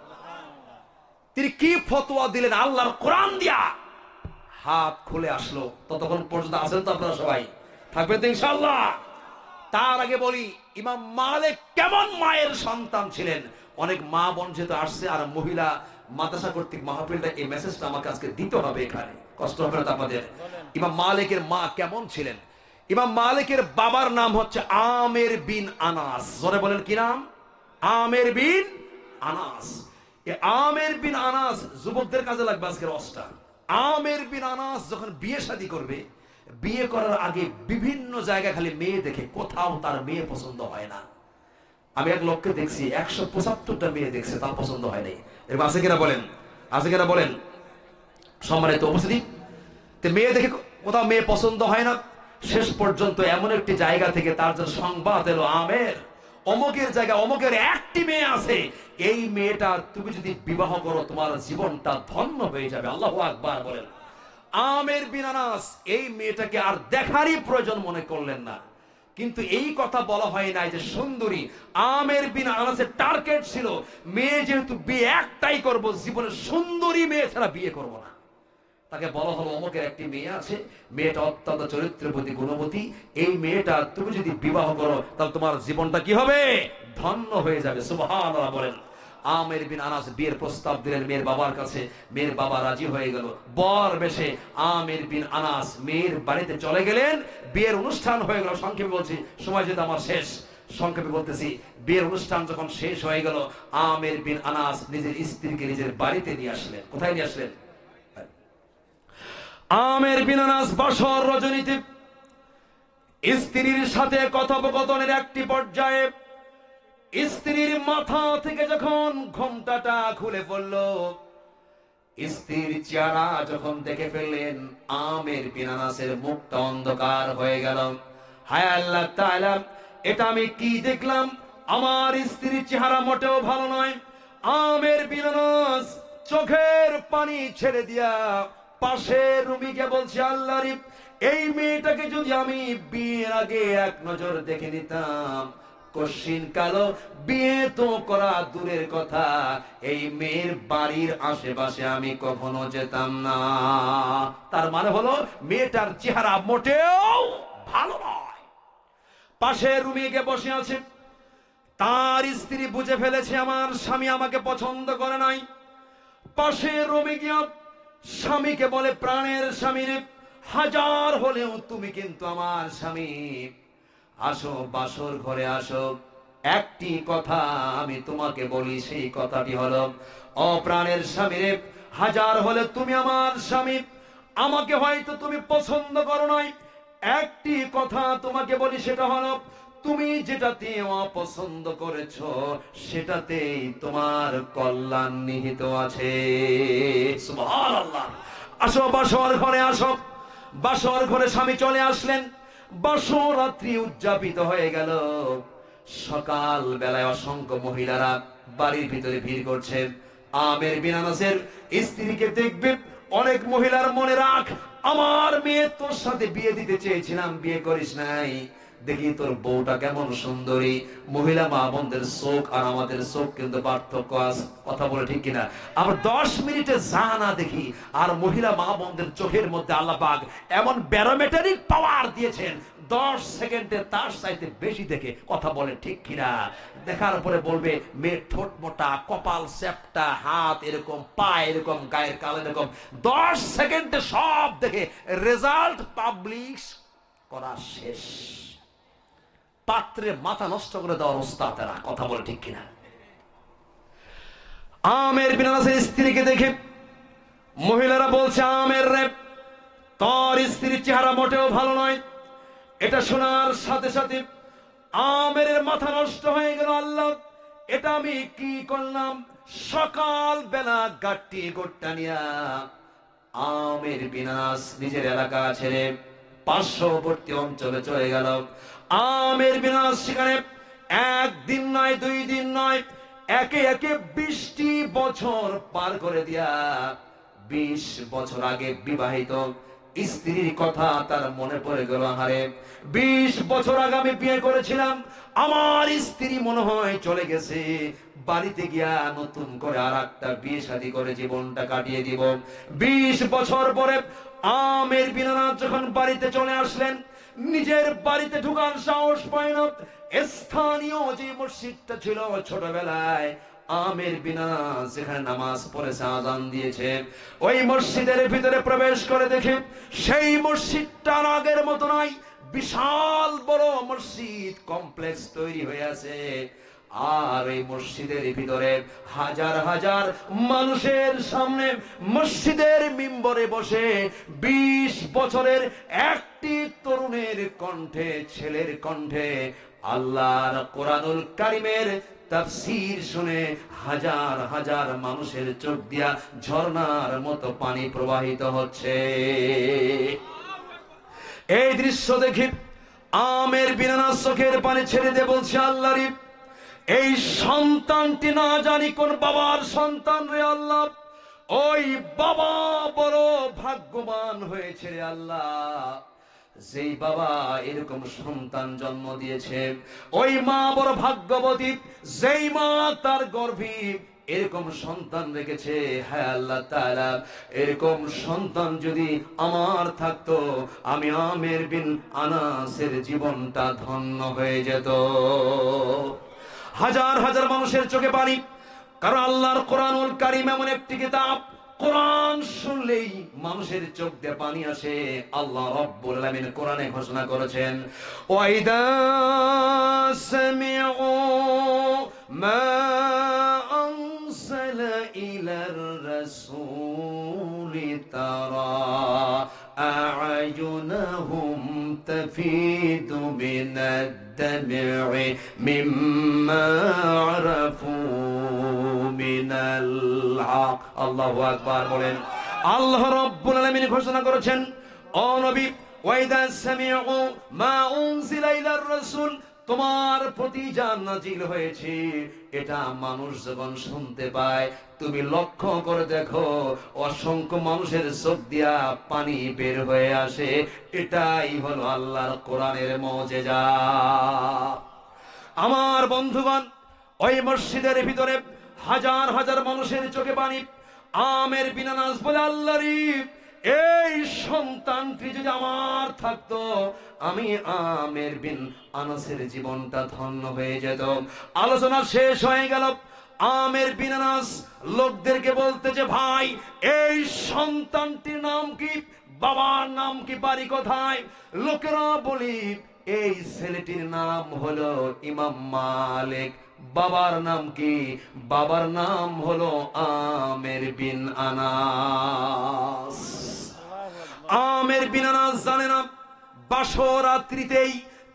S1: তিনি কি ফতোয়া দিলেন আল্লাহর কোরআন দিয়া? হাত খুলে আসলো। ততক্ষণ পর্যন্ত আছেন তো আপনারা সবাই? থাকবেন তো ইনশাআল্লাহ? তার আগে বলি, ইমাম মালিক কেমন মায়ের সন্তান ছিলেন? অনেক মা বোন যেহেতু আসছে, আর মহিলা মাদ্রাসা কর্তৃক মাহফিলটা, এই মেসেজটা আমাকে আজকে দিতে হবে, এখানে কষ্ট হবে না আপনাদের। ইমাম মালিকের মা কেমন ছিলেন? ইমাম মালিকের বাবার নাম হচ্ছে আমের বিন আনাস। জোরে বলেন, কি নাম? আমের বিন আনাস। আমের বিন আনাস যুবকদের কাজে লাগবে আজকের অস্টা। আমের বিন আনাস যখন বিয়ে শাদী করবে, বিয়ে করার আগে বিভিন্ন জায়গায় খালি মেয়ে দেখে, কোথাও তার মেয়ে পছন্দ হয় না। আমি এক লোককে দেখছি 175টা মেয়ে দেখছে, তার পছন্দ হয় নাই। এরকম আছে কিনা বলেন? আছে কিনা বলেন? সম্মানিত উপস্থিতি, মেয়ে দেখে কোথাও মেয়ে পছন্দ হয় না। শেষ পর্যন্ত এমন একটি জায়গা থেকে তার যে সংবাদ এলো, আমের অমুকের জায়গায় অমুকের একটি মেয়ে আছে, এই মেয়েটা তুমি যদি বিবাহ করো তোমার জীবনটা ধন্য হয়ে যাবে। আল্লাহু আকবার বলেন। আমের বিন আনাস এই মেয়েটাকে আর দেখারই প্রয়োজন মনে করলেন না। কিন্তু এই কথা বলা হয় নাই যে সুন্দরী। আমের বিন আনাসের টার্গেট ছিল, মেয়ে যেহেতু বিয়ে একটাই করব, জীবনে সুন্দরী মেয়ে ছাড়া বিয়ে করব না। তাকে বলা হলো, অমুকের একটি মেয়ে আছে, মেয়েটা অত্যন্ত চরিত্রবতী, গুণবতী, এই মেয়েটা তুমি যদি বিবাহ করো তাহলে তোমার জীবনটা কি হবে? ধন্য হয়ে যাবে। সুবহানাল্লাহ বলেন। আমের বিন আনাস বিয়ের প্রস্তাব দিলেন মেয়ের বাবার কাছে। মেয়ের বাবা রাজি হয়ে গেল। বর বেশে আমের বিন আনাস মেয়ের বাড়িতে চলে গেলেন। বিয়ের অনুষ্ঠান হয়ে গেল। সংক্ষেপে বলছি, সময় যেহেতু আমার শেষ, সংক্ষেপে বলতেছি, বিয়ের অনুষ্ঠান যখন শেষ হয়ে গেল, আমের বিন আনাস নিজের স্ত্রীকে নিজের বাড়িতে নিয়ে আসলেন। কোথায় নিয়ে আসলেন? আমের বিন আনাস বছর রজনীতে স্ত্রীর সাথে কথোপকথনের একটি পর্যায়ে স্ত্রীর মাথা থেকে যখন ঘোমটাটা খুলে পড়ল, স্ত্রীর চেহারা যখন দেখে ফেললেন, আমের বিন আনাসের মুখটা অন্ধকার হয়ে গেল। হায় আল্লাহ তাআলা, এটা আমি কি দেখলাম? আমার স্ত্রীর চেহারা মোটেও ভালো নয়। আমের বিন আনাস চোখের পানি ছেড়ে দিয়া পাশের রুমীকে বলছে, আল্লাহর এই মেয়েটাকে যদি আমি বিয়ের আগে এক নজর দেখে নিতাম, কশিন কালো বিয়ে তো করা দূরের কথা, এই মেয়ের বাড়ির আশেপাশে আমি কখনো যেতাম না। তার মানে হলো মেয়েটার চেহারা মোটেও ভালো নয়। পাশে রুমীকে বসে আছে, তার স্ত্রী বুঝে ফেলেছে আমার স্বামী আমাকে পছন্দ করে নাই। পাশে রুমী গিয়া স্বামীকে বলে, প্রাণের স্বামীর হাজার হলেও তুমি কিন্তু আমার স্বামী, আসো বাসর ঘরে আসো, একটি কথা আমি তোমাকে বলি, সেই কথাটি হলো, ও প্রাণের স্বামীরে, হাজার হলে তুমি আমার স্বামী, আমাকে হয়তো তুমি পছন্দ করো নাই, একটি কথা তোমাকে বলি, সেটা হলো তুমি যেটাতে অপছন্দ করেছো সেটাতেই তোমার কল্যাণ নিহিত আছে। সুবহানাল্লাহ। আসো বাসর ঘরে আসো। বাসর ঘরে স্বামী চলে আসলেন। বাসর রাত্রি উদযাপিত হয়ে গেল। সকাল বেলায় অসংখ্য মহিলারা বাড়ির ভিতরে ভিড় করছে। আমের বিন আনাসের স্ত্রীকে দেখবে অনেক মহিলার মনে রাখ, আমার মেয়ে তোর সাথে বিয়ে দিতে চেয়েছিলাম, বিয়ে করিস নাই, দেখি তোর বউটা কেমন সুন্দরী। মহিলা মা বোনদের চোখ আর আমাদের চোখ কিন্তু পার্থক্য আছে, কথা বলে ঠিক কিনা? আমরা 10 মিনিটে যা না দেখি, আর মহিলা মা বোনদের চোখের মধ্যে আল্লাহ পাক এমন ব্যারোমেটারিক পাওয়ার দিয়েছেন, 10 সেকেন্ডে তার চাইতে বেশি দেখে, কথা বলে ঠিক কিনা? দেখার পরে বলবে মেয়ে ঠোঁট মোটা, কপাল চ্যাপ্টা, হাত এরকম, পা এরকম, গায়ের কাল এরকম, 10 সেকেন্ডে সব দেখে রেজাল্ট পাবলিশ করা শেষ। পাত্রে মাথা নষ্ট করে দেওয়ার ওস্তাদ তারা, কথা বলে ঠিক কিনা? আমের বিন আনাসের স্ত্রীকে দেখে মহিলারা বলছে, আমের রে, তোর স্ত্রীর চেহারা মোটেও ভালো নয়। এটা শোনার সাথে সাথে আমের মাথা নষ্ট হয়ে গেল। আল্লাহ, এটা আমি কি করলাম? সকাল বেলা গাট্টি গোট্টা নিয়া আমের বিন আনাস নিজের এলাকা ছেড়ে পার্শ্ববর্তী অঞ্চলে চলে গেল। আমের বিন আনাস সেখানে একদিন নয়, 2 দিন নয়, একে একে 20টি বছর পার করে দিয়া 20 বছর আগে বিবাহিত স্ত্রীর কথা তার মনে পড়ে গেল। আরে 20 বছর আগে আমি বিয়ে করেছিলাম, আমার স্ত্রী মনে হয় চলে গেছে, বাড়িতে গিয়া নতুন করে আর একটা বিয়ে শাদী করে জীবনটা কাটিয়ে দিব। 20 বছর পরে আমের বিন আনাস যখন বাড়িতে চলে আসলেন, নিজের বাড়িতে ঢুকার সাহস পায় না। স্থানীয় যে মসজিদটা ছিল ছোটবেলায় আমের বিন আনাস যেখানে নামাজ পড়েছে, আযান দিয়েছে, ওই মসজিদের ভিতরে প্রবেশ করে দেখে সেই মসজিদটা আগের মতো নয়, বিশাল বড় মসজিদ কমপ্লেক্স তৈরি হয়ে আছে। আর এই মসজিদের ভিতরে হাজার হাজার মানুষের সামনে মসজিদের মিম্বরে বসে 20 বছরের একটি তরুণের কণ্ঠে, ছেলের কণ্ঠে আল্লাহর কোরআনুল কারীমের তাফসীর শুনে হাজার হাজার মানুষের চোখ দিয়া ঝর্ণার মতো পানি প্রবাহিত হচ্ছে। এই দৃশ্য দেখে আমের বিন আনাস চোখের পানি ছেড়ে দিয়ে বলছে, আল্লাহর এই সন্তানটি না জানি কোন বাবার সন্তান রে আল্লাহ, ওই বাবা বড় ভাগ্যবান হয়েছে রে আল্লাহ, যেই বাবা এরকম সন্তান জন্ম দিয়েছে, ওই মা বড় ভাগ্যবতী, যেই মা তার গর্ভে এরকম সন্তান রেখেছে। হ্যাঁ আল্লাহ তাআলা, এরকম সন্তান যদি আমার থাকতো, আমি আমের বিন আনাসের জীবনটা ধন্য হয়ে যেত। হাজার হাজার মানুষের চোখে পানি, কারণ আল্লাহর কোরআনুল কারীম এমন একটি কিতাব, কোরআন শুনলেই মানুষের চোখ দিয়ে পানি আসে। আল্লাহ রাব্বুল আলামিন কোরআনে ঘোষণা করেছেন, ওয়াইদা সামিউ মা আনসালা ইলার রাসূলি তারা আ'য়ুনাহুম তাফিদু মিনাদ দাম'i মিম্মা আরাফু মিনাল হক। আল্লাহু আকবার বলেন। আল্লাহ রাব্বুল আলামিন ঘোষণা করেছেন, ও নবী, ওয়াইদা সামিউ মা উনজিলা ইলার রাসূল তোমার প্রতি যা নাজিল হয়েছে এটা মানুষ যখন শুনতে পায়, তুমি লক্ষ্য করে দেখো অসংখ্য মানুষের চোখ দিয়া পানি বের হয়ে আসে। এটাই হলো আল্লাহর কোরআনের মুজিজা। আমার বন্ধুগণ, ওই মসজিদের ভিতরে হাজার হাজার মানুষের চোখে পানি। আমের বিন আনাস বলে, আল্লাহরই এই সন্তানটি যদি আমার থাকতো, আমি আমের বিন আনাসের জীবনটা ধন্য হয়ে যেত। আলোচনা শেষ হয়ে গেল। আমের বিন আনাস লোকদেরকে বলতেছে, ভাই এই সন্তানটির নাম কি, বাবার নাম কি, বাড়ি কোথায়? লোকেরা বলি এই ছেলেটির নাম হলো ইমাম মালিক। বাবার নাম কি? বাবার নাম হলো আমের বিন আনাস। আমের বিন আনাস জানে না বাসরাত্রিতেই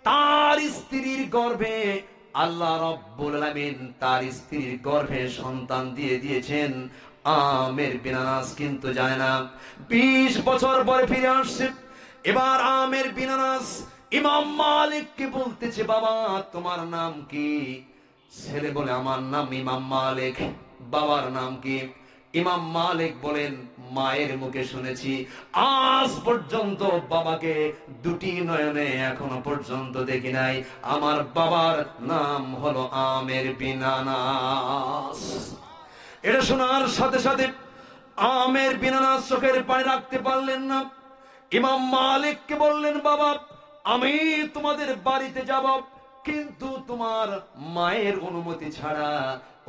S1: তার স্ত্রীর গর্ভে আল্লাহ রাব্বুল আলামিন তার স্ত্রীর গর্ভে সন্তান দিয়ে দিয়েছেন। আমের বিন আনাস কিন্তু জানে না। 20 বছর পরে ফিরে আসছে। এবার আমের বিন আনাস ইমাম মালিককে বলতেছে, বাবা তোমার নাম কি? ছেলে বলে, আমার নাম ইমাম মালিক। বাবার নাম কি? ইমাম মালিক বলেন, মায়ের মুখে শুনেছি, আজ পর্যন্ত বাবাকে দুটি নয়নে এখনো পর্যন্ত দেখি নাই। আমার বাবার নাম হলো আমের বিন আনাস। এটা শোনার সাথে সাথে আমের বিন আনাস চোখের পানি রাখতে পারলেন না। ইমাম মালিককে বললেন, বাবা আমি তোমাদের বাড়িতে যাব, কিন্তু তোমার মায়ের অনুমতি ছাড়া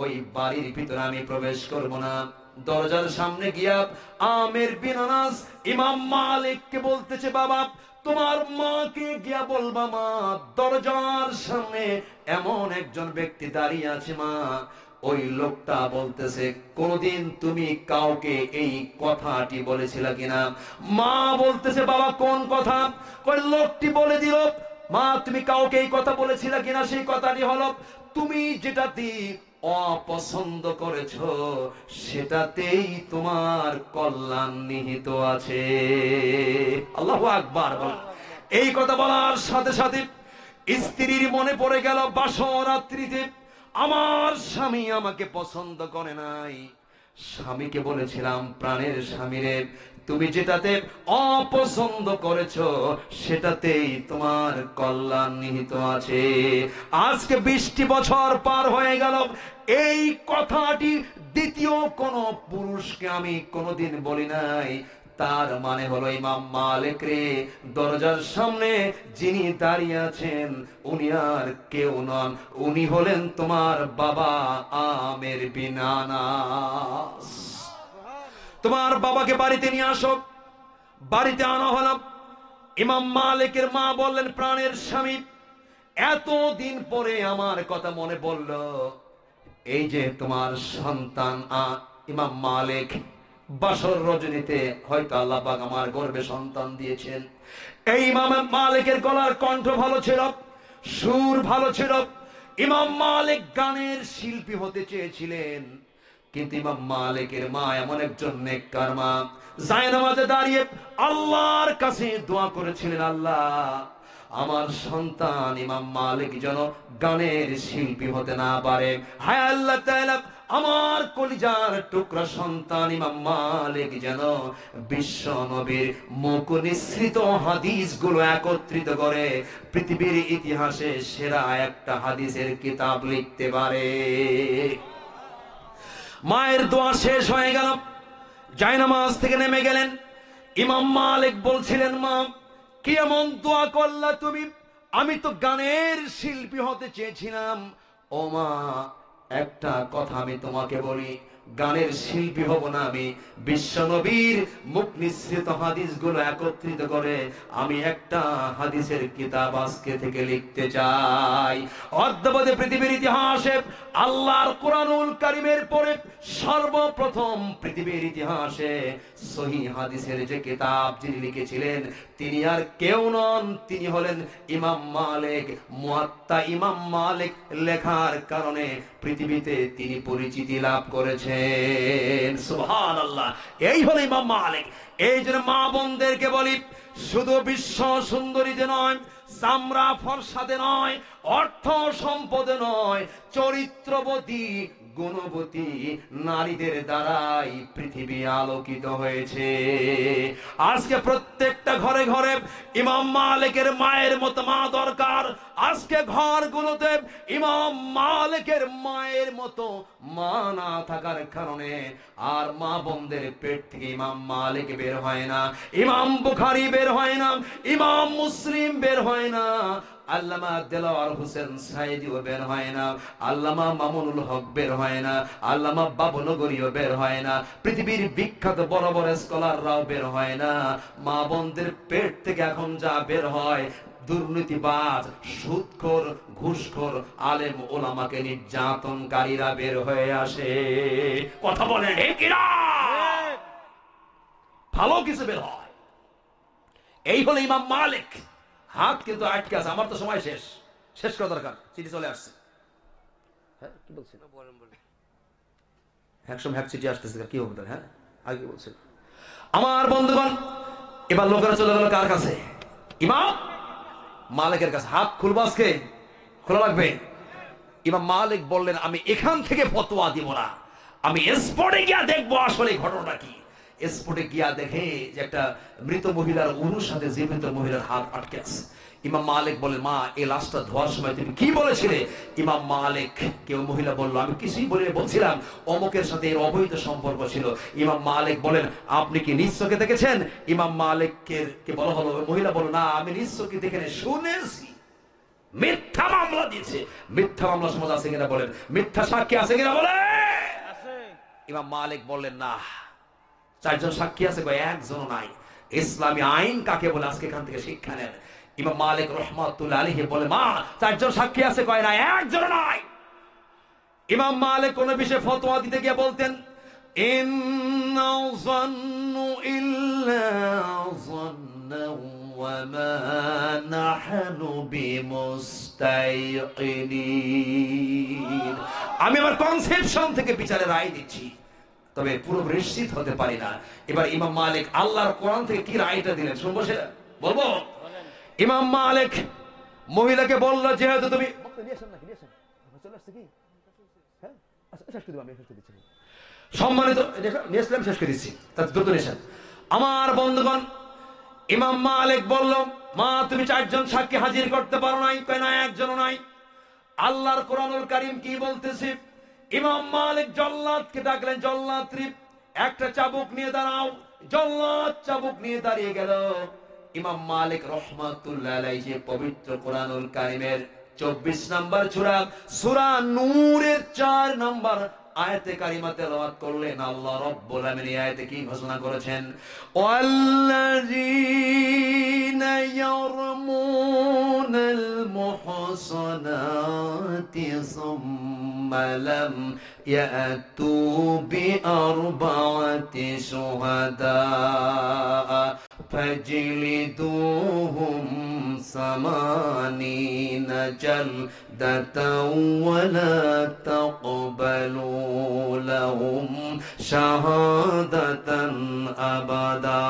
S1: ওই বাড়ির ভিতরে আমি প্রবেশ করব না। দরজার সামনে গিয়া আমের বিন আনাস ইমাম মালিককে বলতেছে, বাবা তোমার মাকে গিয়া বলবা, মা দরজার সামনে এমন একজন ব্যক্তি দাঁড়িয়ে আছে, মা ওই লোকটা বলতেছে, কোনদিন তুমি কাউকে এই কথাটি বলেছিলে কিনা? মা বলতেছে, বাবা কোন কথা? ওই লোকটি বলে দিল, মা তুমি কাউকে এই কথা বলেছিলে কিনা? সেই কথাটি হলো, তুমি যেটাতে অপছন্দ করেছো সেটাতেই তোমার কল্যাণ নিহিত আছে। আল্লাহু আকবার। এই কথা বলার সাথে সাথে স্ত্রীর মনে পড়ে গেল, বাসরাত্রিতে আমার স্বামী আমাকে পছন্দ করে নাই। স্বামীকে বলেছিলাম, প্রাণের স্বামীরে তুমি যেটাতে অপছন্দ করেছো সেটাতেই তোমার কল্যাণ নিহিত আছে। আজকে 20 বছর পার হয়ে গেল, এই কথাটি দ্বিতীয় কোন পুরুষকে আমি কোনোদিন বলি নাই। তার মানে হলো ইমাম মালিক রে, দরজার সামনে যিনি দাঁড়িয়ে আছেন উনি আর কেউ নন, উনি হলেন তোমার বাবা আমের বিন আনাস। তোমার বাবাকে বাড়িতে নিয়ে আসো। বাড়িতে আনা হলো। ইমাম মালিকের মা বললেন, প্রাণের স্বামী এতদিন পরে আমার কথা মনে পড়ল। এই যে তোমার সন্তান ইমাম মালিক, বাসর রজনীতে হয়তো আল্লাহ পাক আমার গর্ভে সন্তান দিয়েছেন। এই ইমাম মালিকের গলার কণ্ঠ ভালো ছিল, সুর ভালো ছিল। ইমাম মালিক গানের শিল্পী হতে চেয়েছিলেন, কিন্তু ইমাম মালিকের মা এমন একজন নেককার মা, জায়নামাজে দাঁড়িয়ে আল্লাহর কাছে দোয়া করেছিলেন, আল্লাহ আমার সন্তান ইমাম মালিক যেন গানের শিল্পী হতে না পারে। হায় আল্লাহ তাআলা, আমার কলিজার টুকরা সন্তান ইমাম মালিক যেন বিশ্ব নবীর মুখ নিঃসৃত হাদিসগুলো একত্রিত করে পৃথিবীর ইতিহাসে সেরা একটা হাদিসের কিতাব লিখতে পারে। মায়ের দোয়া শেষ হয়ে গেল, জায়নামাজ থেকে নেমে গেলেন। ইমাম মালিক বলছিলেন, মা কি এমন দোয়া করলা তুমি? আমি তো গানের শিল্পী হতে চেয়েছিলাম। ও মা, একটা কথা আমি তোমাকে বলি, গানের শিল্পী হব না আমি, বিশ্ব নবীর মুখ নিঃসৃত হাদিসগুলো একত্রিত করে আমি একটা হাদিসের কিতাব আজকে থেকে লিখতে চাই। অদ্যাবধি পৃথিবীর ইতিহাসে আল্লাহর কোরআনুল কারীমের পরে সর্বপ্রথম পৃথিবীর ইতিহাসে সহিহ হাদিসের যে কিতাব যিনি লিখেছিলেন তিনি আর কেউ নন, তিনি হলেন ইমাম মালিক। মুয়াত্তা ইমাম মালিক লেখার কারণে পৃথিবীতে তিনি পরিচিতি লাভ করেছেন। সুবহানাল্লাহ, এই হলো ইমাম মালিক। এই জন্য মা বোনদেরকে বলি, শুধু বিশ্ব সুন্দরীতে নয়, চামড়া ফর্সাতে নয়, অর্থ সম্পদ নয়, চরিত্রবতী গুণবতী নারীদের দ্বারাই পৃথিবী আলোকিত হয়েছে। আজকে প্রত্যেকটা ঘরে ঘরে ইমাম মালিকের মায়ের মতো মা দরকার। আজকে ঘরগুলোতে ইমাম মালিকের মায়ের মতো মা না থাকার কারণে আর মা বোনদের পেট থেকে ইমাম মালিক বের হয় না, ইমাম বুখারী বের হয় না, ইমাম মুসলিম বের হয় না, আল্লামা দেলাওয়ার হোসেন সাইদিও বের হয় না, আল্লামা মামুনুল হক বের হয় না, আল্লামা বাবুনগরীও বের হয় না, পৃথিবীর বিখ্যাত বড় বড় স্কলাররাও বের হয় না। মা বোনদের পেট থেকে এখন যা বের হয়, দুর্নীতিবাজ, সুদখোর, ঘুষখোর, আলেম ওলামাকে নির্যাতনকারীরা বের হয়ে আসে। কথা বলেন ঠিক কিনা? ভালো কিছু বের হয়। এই হলো ইমাম মালিক। হাত কিন্তু আটকে আছে। আমার তো সময় শেষ, শেষ করা দরকার, চিঠি চলে আসছে। হ্যাঁ কি বলছেন? একসময় এক চিঠি আসতেছে, কি হবে? হ্যাঁ আগে বলছেন। আমার বন্ধুগণ, এবার লোকেরা চলে গেল কার কাছে? ইমাম মালিকের কাছে। হাত খুলবো আজকে, খোলা লাগবে। ইমাম মালিক বললেন, আমি এখান থেকে ফতোয়া দিব না, আমি স্পটে গিয়া দেখবো আসলে ঘটনাটা কি। স্পটে গিয়া দেখে যে একটা মৃত মহিলার উরুর সাথে জীবিত মহিলার হাত আটকে আছে। ইমাম মালিক বলেন, মা এই লাশটা ধোয়ার সময় তুমি কি বলেছিলে? ইমাম মালিক, কেউ মহিলা বলল, আমি কিছুই বলছিলাম অমুকের সাথে এর অবৈধ সম্পর্ক ছিল। ইমাম মালিক বলেন, আপনি কি নিজ চোখে দেখেছেন? ইমাম মালিককে বলা হলো, মহিলা বলল, না আমি নিজ চোখে দেখে শুনেছি। মিথ্যা মামলা দিয়েছে। মিথ্যা মামলা সমাজ আছে কিনা বলেন? মিথ্যা সাক্ষী আছে কিনা বলেন? ইমাম মালিক বললেন, না। চারজন সাক্ষী আছে, একজনও নাই। ইসলামী আইন কাকে বলে আজকে এখান থেকে শিক্ষা নেন। ইমাম মালিক রহমাতুল্লাহ আলাইহি বলে, মা চারজন সাক্ষী আছে, কয় না, একজনও নাই। ইমাম মালিক কোন বিষয়ে ফতোয়া দিতে গিয়ে বলতেন, ইন্না যান্নু ইল্লা যান্নাহু ওয়া মা নাহনু বিমুস্তাইকিনিন। আমি আমার কনসেপশন থেকে বিচারে রায় দিচ্ছি, তবে পুরো নিশ্চিত হতে পারি না। এবার ইমাম মালিক আল্লাহর কোরআন থেকে কি রায়টা দিলেন শুনবো, সেটা বলবো। ইমাম মালিক মহিলাকে বলল, যেহেতু তুমি সম্মানিত, শেষ করে দিচ্ছি, আমার বন্ধুগণ, ইমাম মালিক বলল, মা তুমি চারজন সাক্ষী হাজির করতে পারো নাই? কয় না, একজনও নাই। আল্লাহর কোরআনুল কারীম কি বলতেছে? ইমাম মালিক জল্লাদকে ডাকলেন, জল্লাদ একটা চাবুক নিয়ে দাঁড়াও। জল্লাদ চাবুক নিয়ে দাঁড়িয়ে গেল। ইমাম মালিক রহমাতুল্লাহ আলাইহি পবিত্র কোরআনুল কারীমের 24 নম্বর সূরা, সূরা নূরের 4 নম্বর আয়াতে কারিমা তেলাওয়াত করলেন। আল্লাহ রাব্বুল আলামিন এই আয়াতে কি ঘোষণা করেছেন? ওয়াল্লাযীনা ইয়ারমুনাল মুহসানাতি সুম্মা লাম ইয়াতু বিআরবা'তি শুহাদা ফাজলিদুহুম সামানিনা জালদাতাও ওয়া লা তাকবালু লাহুম শাহাদাতান আবাদা।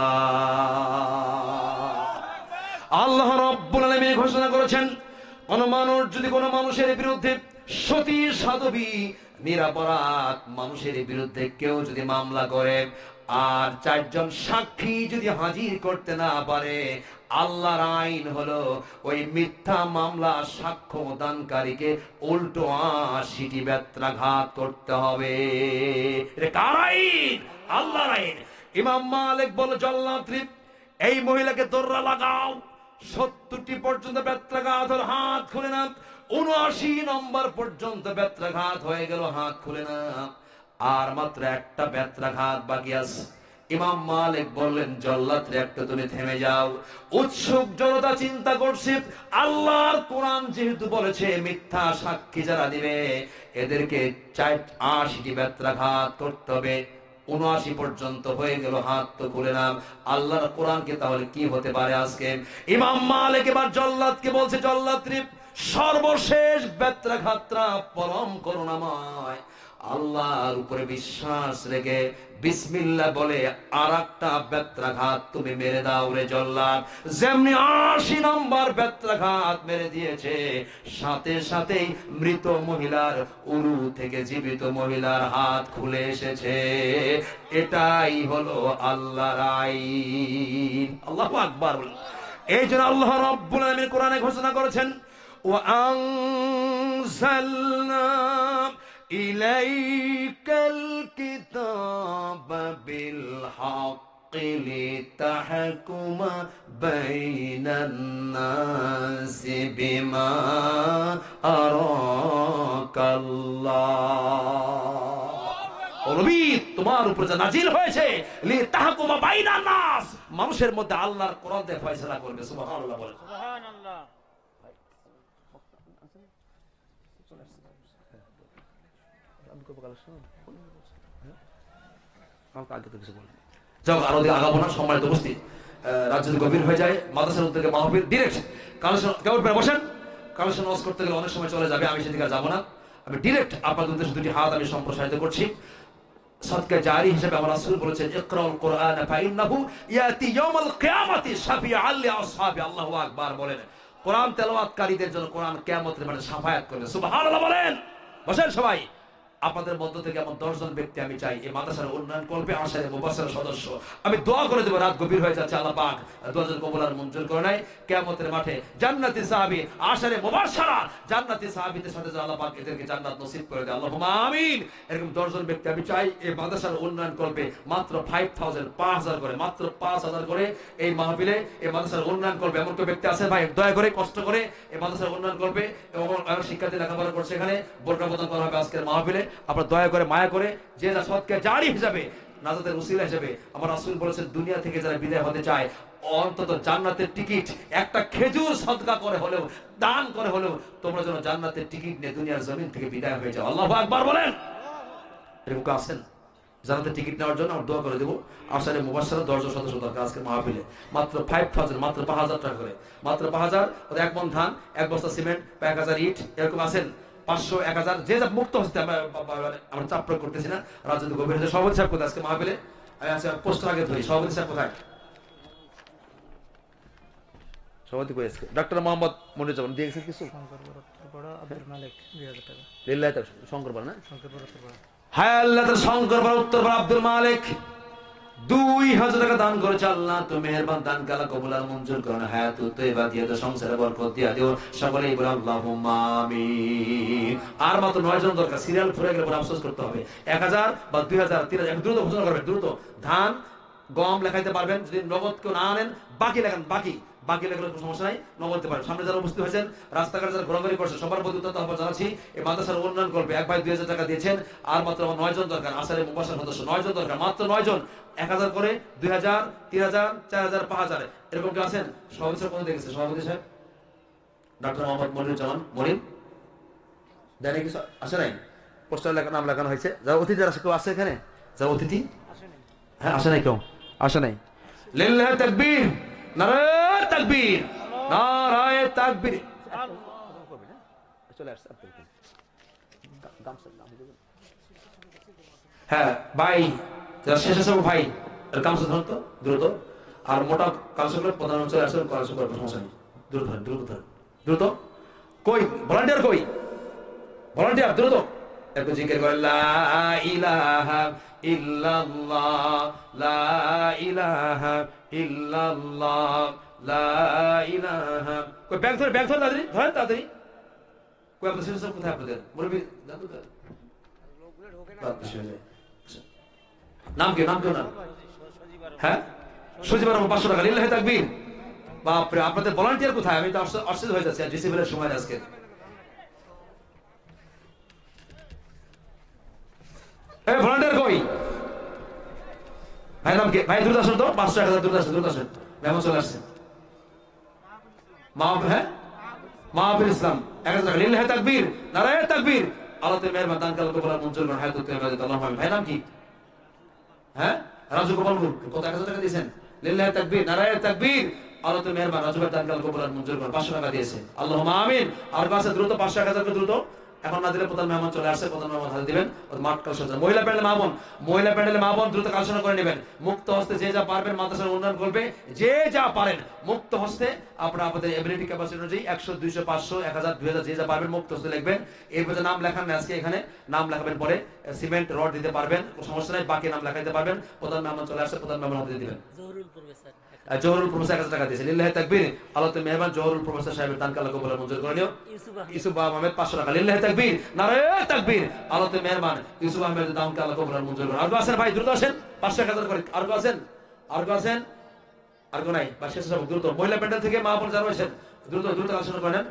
S1: আল্লাহ রাব্বুল আলামিন ঘোষণা করেছেন, কোন মানুষ যদি কোন মানুষের বিরুদ্ধে, সতী সাধবী নিরাপরাধ মানুষের বিরুদ্ধে কেউ যদি মামলা করে আর চারজন সাক্ষী যদি হাজির করতে না পারে, আল্লাহর আইন হলো ওই মিথ্যা মামলা সাক্ষ্য দানকারীকে উল্টো 80টি বেত্রাঘাত করতে হবে। এটা কার আইন? আল্লাহর আইন। ইমাম মালিক বলে, জল্লাদ এই মহিলাকে দৌড়া লাগাও। 70টি পর্যন্ত বেত্রাঘাত হল, হাত খুলে না। 79 নম্বর পর্যন্ত বেত্রাঘাত হয়ে গেল, হাত খুলে না। আর মাত্র একটা বেত্রাঘাত বাকি আছে। ইমাম মালিক বললেন, জল্লাদ একটা তুমি থেমে যাও। উৎসুক জনতা চিন্তা করছে, আল্লাহর কোরআন যেহেতু বলেছে মিথ্যা সাক্ষী যারা দিবে এদেরকে 80টি বেত্রাঘাত করতে হবে। 79 পর্যন্ত হয়ে গেল, হাত তো খুলে নাম। আল্লাহর কোরআনকে তাহলে কি হতে পারে আজকে? ইমাম মালিক এবার জল্লাদকে বলছে, জল্লাদ সর্বশেষ বেত্রাঘাতটা পরম করুণাময়, আল্লাহর উপরে বিশ্বাস রেখে বিসমিল্লাহ বলে আরেকটা বেত্রাঘাত তুমি মেরে দাও রে জল্লাদ। যেমনি 80 নম্বর বেত্রাঘাত মেরে দিয়েছে, সাথে সাথেই মৃত মহিলার উরু থেকে জীবিত মহিলার হাত খুলে এসেছে। এটাই হলো আল্লাহর আইন। আল্লাহু আকবার। এই জন্য আল্লাহ রাব্বুল আলামিন কোরআনে ঘোষণা করেছেন, ওয়া আনজালনা ইলাইকাল কিতাবা বিল হাক্কি লিতাহকুমা বাইনান নাসি বিমা আরাকাল্লাহ। নবী, তোমার উপর যা নাজিল হয়েছে লিতাহকুমা বাইনান নাস, মানুষের মধ্যে আল্লাহর কোরআন দিয়ে ফয়সালা করবে। সুবহানাল্লাহ বলেন। সুবহানাল্লাহ। আগাবো না, সম্মানিত উপস্থিত, রাত যদি গভীর হয়ে যায়, মাদ্রাসার উদ্যোগে মাহফিল ডিরেক্ট কালেকশন কেমন পেয়ে বসেন। কালেকশন ওয়াজ করতে গেলে অনেক সময় চলে যাবে, আমি সেদিকে যাবো না। আমি ডিরেক্ট আপনাদের উদ্দেশ্যে দুটি হাত আমি সম্প্রসারিত করছি। সদকা জারি হিসেবে আমার রাসূল বলেছেন, ইকরাউল কুরআন ফাইন্নাহু ইয়াতি ইয়াউমাল কিয়ামাতি শাফিআল লিআসহাবি। আল্লাহু আকবার বলেন। কোরআন তেলাওয়াতকারীদের জন্য কোরআন কিয়ামতের মাঠে শাফায়াত করবে। সুবহানাল্লাহ বলেন। বসেন সবাই। আপনাদের মধ্য থেকে এমন 10 জন ব্যক্তি আমি চাই এই মাদ্রাসার উন্নয়ন কল্পে আশারে মুবাশশির সদস্য। আমি দোয়া করে দেব, রাত গভীর হয়ে যাচ্ছে, আল্লাহ পাক দোয়া কবুল আর মঞ্জুর করে নেয়। কিয়ামতের মাঠে জান্নাতি সাহাবী আশারে মুবাশশিরা জান্নাতি সাহাবীদের সাথে আল্লাহ পাক এদেরকে জান্নাত নসিব করে দেয়। আল্লাহুম্মা আমিন। এরকম 10 জন ব্যক্তি আমি চাই এই মাদ্রাসার উন্নয়ন কল্পে মাত্র 5000 করে, মাত্র 5000 করে এই মাহফিলে এই মাদ্রাসার উন্নয়ন কল্পে। এমন কোন ব্যক্তি আছে ভাই, দয়া করে কষ্ট করে এই মাদ্রাসার উন্নয়ন কল্পে এবং শিক্ষার্থী লেখাপড়া করছে, এখানে বোরকা প্রদান করা হবে আজকের মাহফিলে। আপনারা দয়া করে মায়া করে যে যা সদকা জারি হিসাবে, নাজাতের উসিলা হিসেবে, আমার রাসূল বলেছেন দুনিয়া থেকে যারা বিদায় হতে চায় অন্তত জান্নাতের টিকিট একটা খেজুর সদকা করে হলেও, দান করে হলেও তোমরা যেন জান্নাতের টিকিট নিয়ে দুনিয়ার জমিন থেকে বিদায় হয়ে যাও। আল্লাহু আকবার বলেন। এরকম আছেন জান্নাতের টিকিট নেওয়ার জন্য আমরা দোয়া করে দেবো। আশারে মুবাশশিরা 10 জন সদস্য দরকার আজকে মাহফিলে। মাত্র 5000, মাত্র 5000 টাকা করে, মাত্র 5000। এক মন ধান, এক বস্তা সিমেন্ট, 1000 ইট, এরকম আছেন 500, 1000 যে যা মুক্ত হচ্ছে। আমরা চাপ প্রয়োগ করতেছি না। রাজনীতি গভীর হয়েছে। সভাপতি সাহেব কোথায় আজকে মাহফিলে? আচ্ছা, পোস্টার আগে ধরি। সভাপতি সাহেব কোথায়? সভাপতি কই আজকে? ডক্টর মোহাম্মদ মনির জামান দিয়ে গেছেন কিছু? আব্দুল মালিক 2000 টাকা। লিল্লাহি তাআলা শঙ্করপাড়া না? শঙ্করপাড়া উত্তরপাড়া। হায় আল্লাহ, তার শঙ্করপাড়া উত্তরপাড়া আব্দুল মালিক 2000 টাকা দান করেছে। আল্লাহ তুমি মেহেরবান, দান কালা কবুল আর মঞ্জুর করুন। হায়াতুত তয়্যিবা দিয়ে দাও, সংসারে বরকত দিয়ে দিও। সকলেই বলে আল্লাহুম্মা আমিন। আর মাত্র 9 জন দরকার। সিরিয়াল ফুরে গেলে পরে আফসোস করতে হবে। 1000 বা 2000, 3000 দ্রুত ঘোষণা করবেন। দ্রুত ধান গম লেখাইতে পারবেন। যদি নগদ কেউ না আনেন, বাকি লেখান। বাকি লেখালে কোনো সমস্যা নাই, নগদ পারেন। সামনে যারা উপস্থিত হয়েছেন, রাস্তাঘাটে যারা ঘোরাঘুরি করছে, সবার প্রতি আহ্বান জানাচ্ছি। এই মাদ্রাসার উন্নয়ন করবে। এক ভাই 2000 টাকা দিয়েছেন। আর মাত্র 9 জন দরকার। আশারে মুবাশশির সদস্য 9 জন দরকার, মাত্র 9 জন। 1000 করে, 2000, 3000, 4000, 5000 এরকম কেউ আছেন? সভাপতি সাহেব কোন দেখেছে? সভাপতি সাহেব ডক্টর মোহাম্মদ মনির জামান মনির দেয় নাকি? আসে নাই? পোস্টার নাম লেখানো হয়েছে। যারা অতিথি যারা কেউ আছে এখানে? যারা অতিথি, হ্যাঁ আসে নাই? কেউ আসে নাই? লিল্লাহি তাকবীর, নারায়ে তাকবীর, নারায়ে তাকবীর। হ্যাঁ ভাই, যারা শেষ আছে ভাই কামসা ধরুন তো দ্রুত। আর মোটা কামসা করে প্রধান অঞ্চলে আসলে কামসা করে সমস্যা নেই। দ্রুত ধরেন, দ্রুত ধরেন, দ্রুত। কই ভলান্টিয়ার? কই ভলান্টিয়ার? দ্রুত একটু জিকির করে লা ইলাহা ইল্লাল্লাহ, লা ইলাহা ইল্লাল্লাহ, লা ইলাহা। কই ব্যাগ ধরে, ব্যাগ ধরে তাড়াতাড়ি ধরেন, তাড়াতাড়ি। কই আপনাদের শেষ সব কোথায়? আপনাদের মুরব্বি জানো তো? নাম কি? নাম কেউ না? হ্যাঁ, সজিবার 500 টাকা। লিল্লাহি তাকবীর। বাপরে, আপনাদের ভলান্টিয়ার কোথায়? আমি তো অস্থির হয়ে যাচ্ছি ডিসিপ্লিনের সময় আজকে। এই ভলান্টিয়ার কই? ভাই নাম কি? ভাই দ্রুত আসুন তো। 500, 1000 দ্রুত আসুন, দ্রুত আসুন। মেহমান চলে আসছে। হ্যাঁ, মাহবুব ইসলাম 1000 টাকা। লিল্লাহি তাকবীর, নারায়ে তাকবীর। আল্লাহ তুমি মেহেরবান, দান কালা কবুল আর মঞ্জুর করুন। হায়াতুত তয়্যিবা দিয়ে দাও। আল্লাহুম্মা আমিন। ভাই নাম কি? হ্যাঁ, রাজু গোপালপুর। কত? 1000 টাকা দিয়েছেন। লিল্লাহি তাকবীর, নারায়ে তাকবীর। আল্লাহ তুমি মেহেরবান, রাজু ভাই দান কালা কবুল আর মঞ্জুর করুন। 500 টাকা দিয়েছে। আল্লাহুম্মা আমিন। আর কাছে দ্রুত 500, 1000 করে দ্রুত। এখন না দিলে প্রধান মেহমান চলে আসছে, প্রধান মেহমান হাতে দিবেন, মাঠ কালেকশন। মহিলা প্যান্ডেলে মা বোন দ্রুত কালেকশন করে নেবেন। মুক্ত হস্তে যে যা পারবেন মাদ্রাসার উন্নয়ন করবে, যে যা পারেন মুক্ত হস্তে আপনারা আপনাদের এবিলিটি ক্যাপাসিটি অনুযায়ী 100, 200, 500, 1000, 2000 যে যা পারবেন মুক্ত হস্তে লিখবেন। এরপর নাম লেখান না, আজকে এখানে নাম লেখাবেন, পরে সিমেন্ট রড দিতে পারবেন, কোনো সমস্যা নাই, বাকি নাম লেখাইতে পারবেন। প্রধান মেহমান চলে আসছে, প্রধান মেহমান হাতে দিবেন। জহরুল প্রফেসর 1000 টাকা দিয়েছে, লিল্লাহি তাকবীর। আল্লাহতে মেহমান জহরুল প্রফেসর সাহেবের দান আল্লাহ কবুল মঞ্জুর করে নিও। ইউসুফ আহমেদ 500 টাকা, লিল্লাহি তাকবীর, নারায়ে তাকবীর। আল্লাহতে মেহমান ইউসুফ আহমেদের দান আল্লাহ কবুল মঞ্জুর করে। আর কেউ আছেন ভাই, দ্রুত আসেন, 500 1000 করে। আর কেউ আছেন? আর কেউ নাই? বা শেষ হবে দ্রুত। মহিলা প্যান্ডেল থেকে মা বোন যারা রয়েছেন দ্রুত কালেকশন করেন।